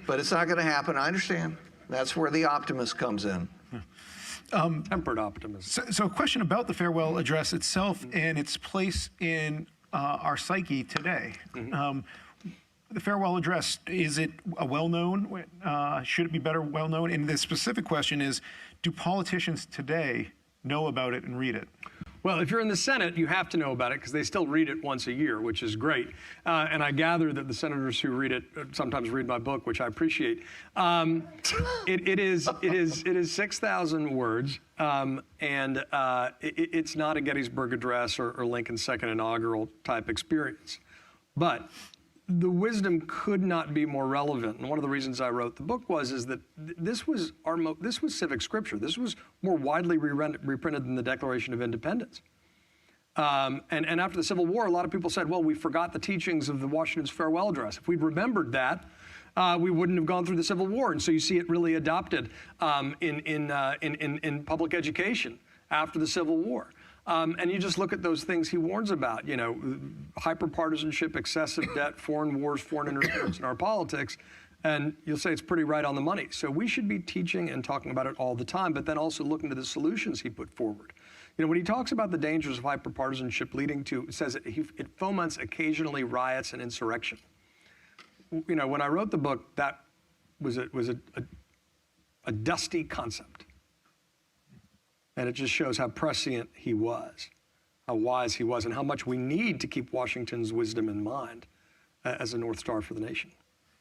But it's not going to happen. I understand. That's where the optimist comes in. Tempered optimism. So a question about the farewell address itself and its place in our psyche today. The farewell address, is it a well-known? Should it be better well-known? And the specific question is, do politicians today know about it and read it? Well, if you're in the Senate, you have to know about it because they still read it once a year, which is great. And I gather that the senators who read it sometimes read my book, which I appreciate. It is 6,000 words, and it's not a Gettysburg Address or Lincoln's second inaugural type experience. But the wisdom could not be more relevant. And one of the reasons I wrote the book is that this was civic scripture. This was more widely reprinted than the Declaration of Independence. And after the Civil War, a lot of people said, well, we forgot the teachings of the Washington's farewell address. If we'd remembered that, we wouldn't have gone through the Civil War. And so you see it really adopted in public education after the Civil War. And you just look at those things he warns about, you know, hyperpartisanship, excessive debt, foreign wars, foreign interference in our politics, and you'll say it's pretty right on the money. So we should be teaching and talking about it all the time, but then also looking to the solutions he put forward. You know, when he talks about the dangers of hyperpartisanship leading to, it says it foments occasionally riots and insurrection. You know, when I wrote the book, that was a dusty concept. And it just shows how prescient he was, how wise he was, and how much we need to keep Washington's wisdom in mind as a North Star for the nation.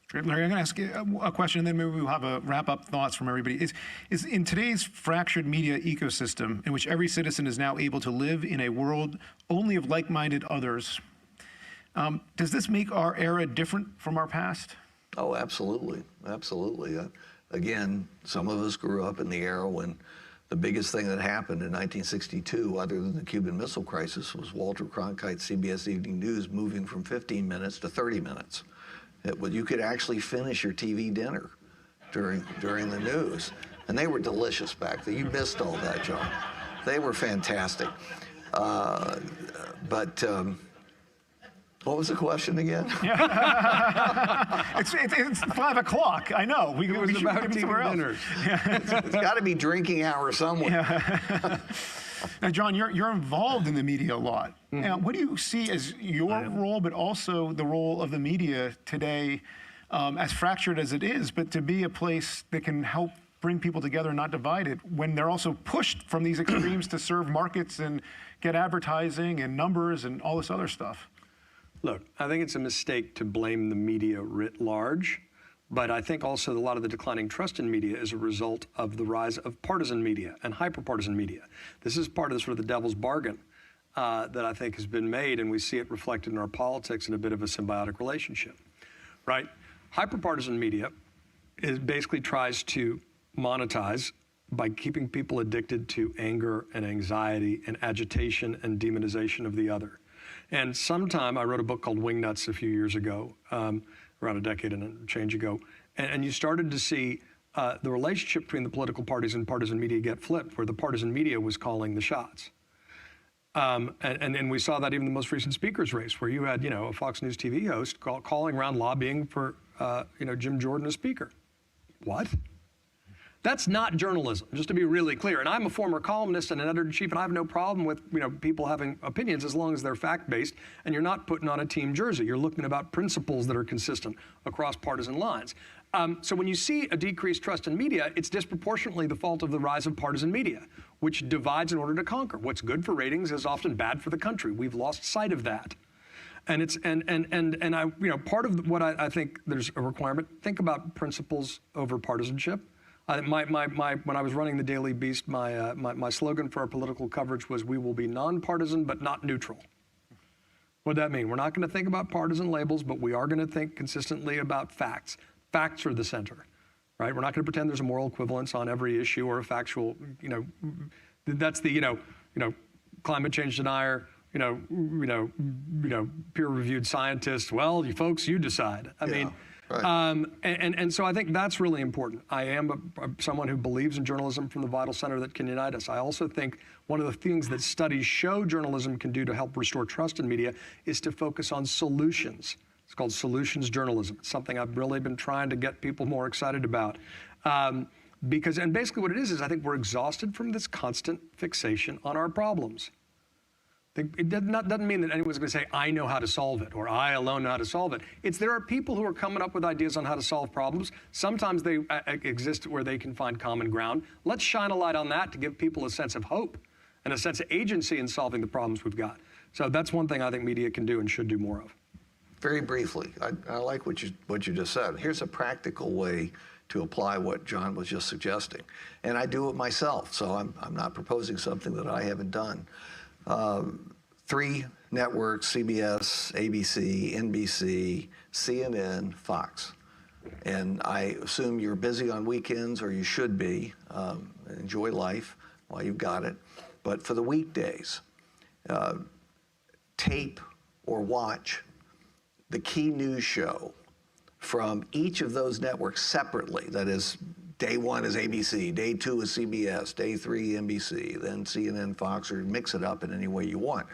Great, Larry, I'm going to ask you a question, and then maybe we'll have a wrap-up thoughts from everybody. Is in today's fractured media ecosystem, in which every citizen is now able to live in a world only of like-minded others, does this make our era different from our past? Oh, absolutely, absolutely. Again, some of us grew up in the era when the biggest thing that happened in 1962, other than the Cuban Missile Crisis, was Walter Cronkite's CBS Evening News moving from 15 minutes to 30 minutes. You could actually finish your TV dinner during the news. And they were delicious back then. You missed all that, John. They were fantastic. What was the question again? It's 5 o'clock. I know. We should be somewhere else. It's got to be drinking hour somewhere. Now, John, you're involved in the media a lot. Now, what do you see as your role, but also the role of the media today, as fractured as it is, but to be a place that can help bring people together and not divide it, when they're also pushed from these extremes to serve markets and get advertising and numbers and all this other stuff? Look, I think it's a mistake to blame the media writ large, but I think also a lot of the declining trust in media is a result of the rise of partisan media and hyperpartisan media. This is part of the sort of the devil's bargain that I think has been made, and we see it reflected in our politics in a bit of a symbiotic relationship, right? Hyperpartisan media basically tries to monetize by keeping people addicted to anger and anxiety and agitation and demonization of the other. And sometime, I wrote a book called Wingnuts a few years ago, around a decade and a change ago, and you started to see the relationship between the political parties and partisan media get flipped, where the partisan media was calling the shots. And we saw that even in the most recent speaker's race, where you had, you know, a Fox News TV host calling around lobbying for, you know, Jim Jordan as speaker. What? That's not journalism, just to be really clear. And I'm a former columnist and an editor-in-chief, and I have no problem with, you know, people having opinions as long as they're fact-based, and you're not putting on a team jersey. You're looking about principles that are consistent across partisan lines. So when you see a decreased trust in media, it's disproportionately the fault of the rise of partisan media, which divides in order to conquer. What's good for ratings is often bad for the country. We've lost sight of that. And it's I, you know, part of what I think there's a requirement, think about principles over partisanship. When I was running the Daily Beast, my slogan for our political coverage was, "We will be nonpartisan but not neutral." What does that mean? We're not going to think about partisan labels, but we are going to think consistently about facts. Facts are the center, right? We're not going to pretend there's a moral equivalence on every issue or a factual, that's the, climate change denier, peer-reviewed scientist. Well, you folks, you decide. I mean, right. And so I think that's really important. I am someone who believes in journalism from the vital center that can unite us. I also think one of the things that studies show journalism can do to help restore trust in media is to focus on solutions. It's called solutions journalism. It's something I've really been trying to get people more excited about. Because basically what it is I think we're exhausted from this constant fixation on our problems. It doesn't mean that anyone's going to say, I know how to solve it, or I alone know how to solve it. There are people who are coming up with ideas on how to solve problems. Sometimes they exist where they can find common ground. Let's shine a light on that to give people a sense of hope and a sense of agency in solving the problems we've got. So that's one thing I think media can do and should do more of. Very briefly, I like what you just said. Here's a practical way to apply what John was just suggesting. And I do it myself, so I'm not proposing something that I haven't done. 3 networks, CBS, ABC, NBC, CNN, Fox. And I assume you're busy on weekends, or you should be. Enjoy life while you've got it. But for the weekdays, tape or watch the key news show from each of those networks separately. That is, day 1 is ABC, day 2 is CBS, day 3 NBC, then CNN, Fox, or mix it up in any way you want.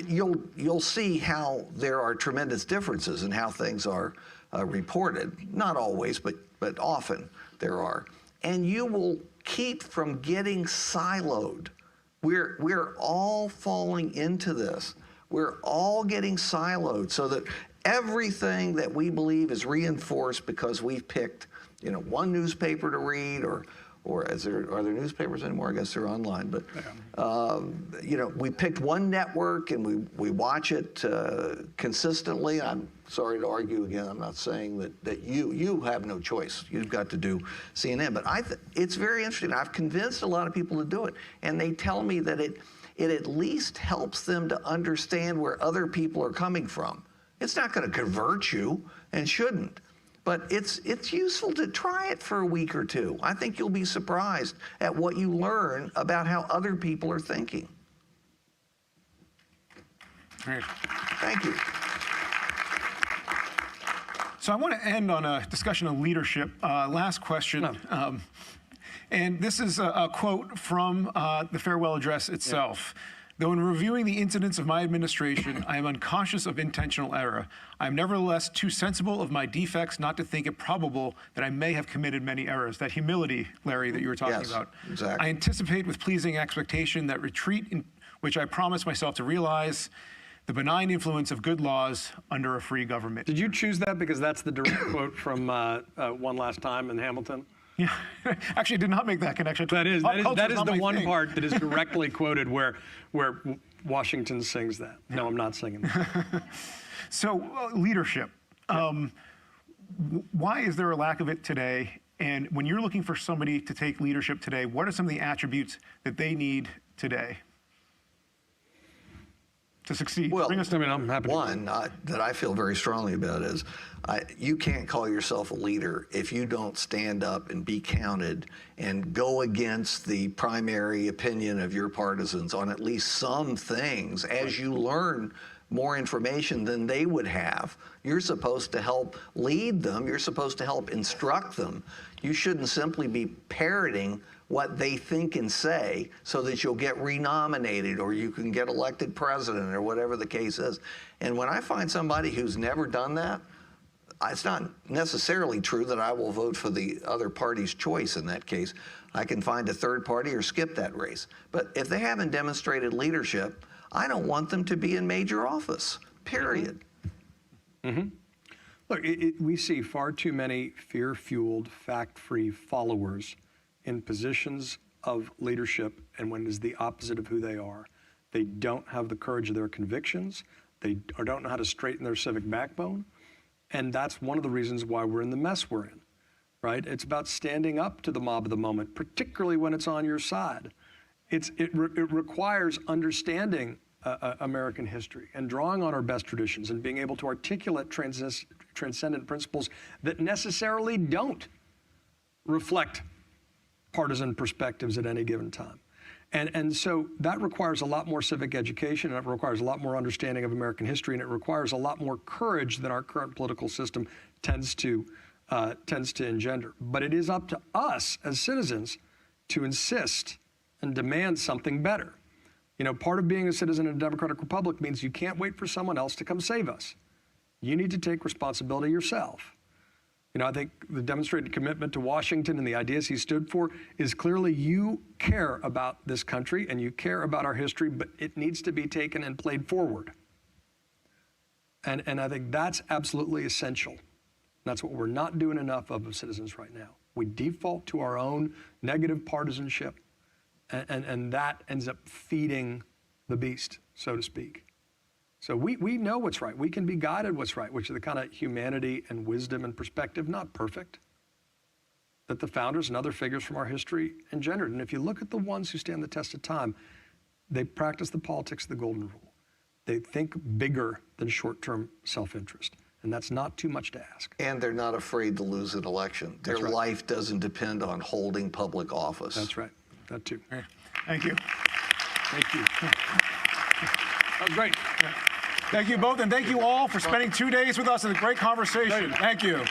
You'll see how there are tremendous differences in how things are reported. Not always, but often there are. And you will keep from getting siloed. We're all falling into this. We're all getting siloed so that everything that we believe is reinforced because we've picked, one newspaper to read, or are there newspapers anymore? I guess they're online. But we picked one network and we watch it consistently. I'm sorry to argue again. I'm not saying that you have no choice. You've got to do CNN. But it's very interesting. I've convinced a lot of people to do it, and they tell me that it at least helps them to understand where other people are coming from. It's not going to convert you, and shouldn't. But it's useful to try it for a week or two. I think you'll be surprised at what you learn about how other people are thinking. Great. Thank you. So I want to end on a discussion of leadership. Last question. No. And this is a quote from the farewell address itself. Yeah. Though in reviewing the incidents of my administration, I am unconscious of intentional error. I am nevertheless too sensible of my defects not to think it probable that I may have committed many errors. That humility, Larry, that you were talking about. Exactly. I anticipate with pleasing expectation that retreat in which I promise myself to realize the benign influence of good laws under a free government. Did you choose that because that's the direct quote from One Last Time in Hamilton? Yeah, actually, I did not make that connection. That is the one part that is directly quoted where Washington sings that. No, I'm not singing that. So, leadership. Why is there a lack of it today? And when you're looking for somebody to take leadership today, what are some of the attributes that they need today to succeed? Well, I'm happy one that I feel very strongly about is you can't call yourself a leader if you don't stand up and be counted and go against the primary opinion of your partisans on at least some things. As you learn more information than they would have, you're supposed to help lead them. You're supposed to help instruct them. You shouldn't simply be parroting what they think and say so that you'll get renominated or you can get elected president or whatever the case is. And when I find somebody who's never done that, it's not necessarily true that I will vote for the other party's choice in that case. I can find a third party or skip that race. But if they haven't demonstrated leadership, I don't want them to be in major office, period. Mm-hmm. Look, we see far too many fear-fueled, fact-free followers in positions of leadership, and when it is the opposite of who they are. They don't have the courage of their convictions. They don't know how to straighten their civic backbone. And that's one of the reasons why we're in the mess we're in, right? It's about standing up to the mob of the moment, particularly when it's on your side. It requires understanding American history and drawing on our best traditions and being able to articulate transcendent principles that necessarily don't reflect partisan perspectives at any given time. And so that requires a lot more civic education, and it requires a lot more understanding of American history, and it requires a lot more courage than our current political system tends to engender. But it is up to us as citizens to insist and demand something better. You know, part of being a citizen in a democratic republic means you can't wait for someone else to come save us. You need to take responsibility yourself. You know, I think the demonstrated commitment to Washington and the ideas he stood for is clearly you care about this country and you care about our history, but it needs to be taken and played forward. And I think that's absolutely essential. That's what we're not doing enough of as citizens right now. We default to our own negative partisanship, and that ends up feeding the beast, so to speak. So we know what's right. We can be guided what's right, which is the kind of humanity and wisdom and perspective, not perfect, that the founders and other figures from our history engendered. And if you look at the ones who stand the test of time, they practice the politics of the golden rule. They think bigger than short-term self-interest. And that's not too much to ask. And they're not afraid to lose an election. Their life doesn't depend on holding public office. That's right. That too. Thank you. Thank you. That was great. Thank you both, and thank you all for spending 2 days with us in a great conversation. Thank you.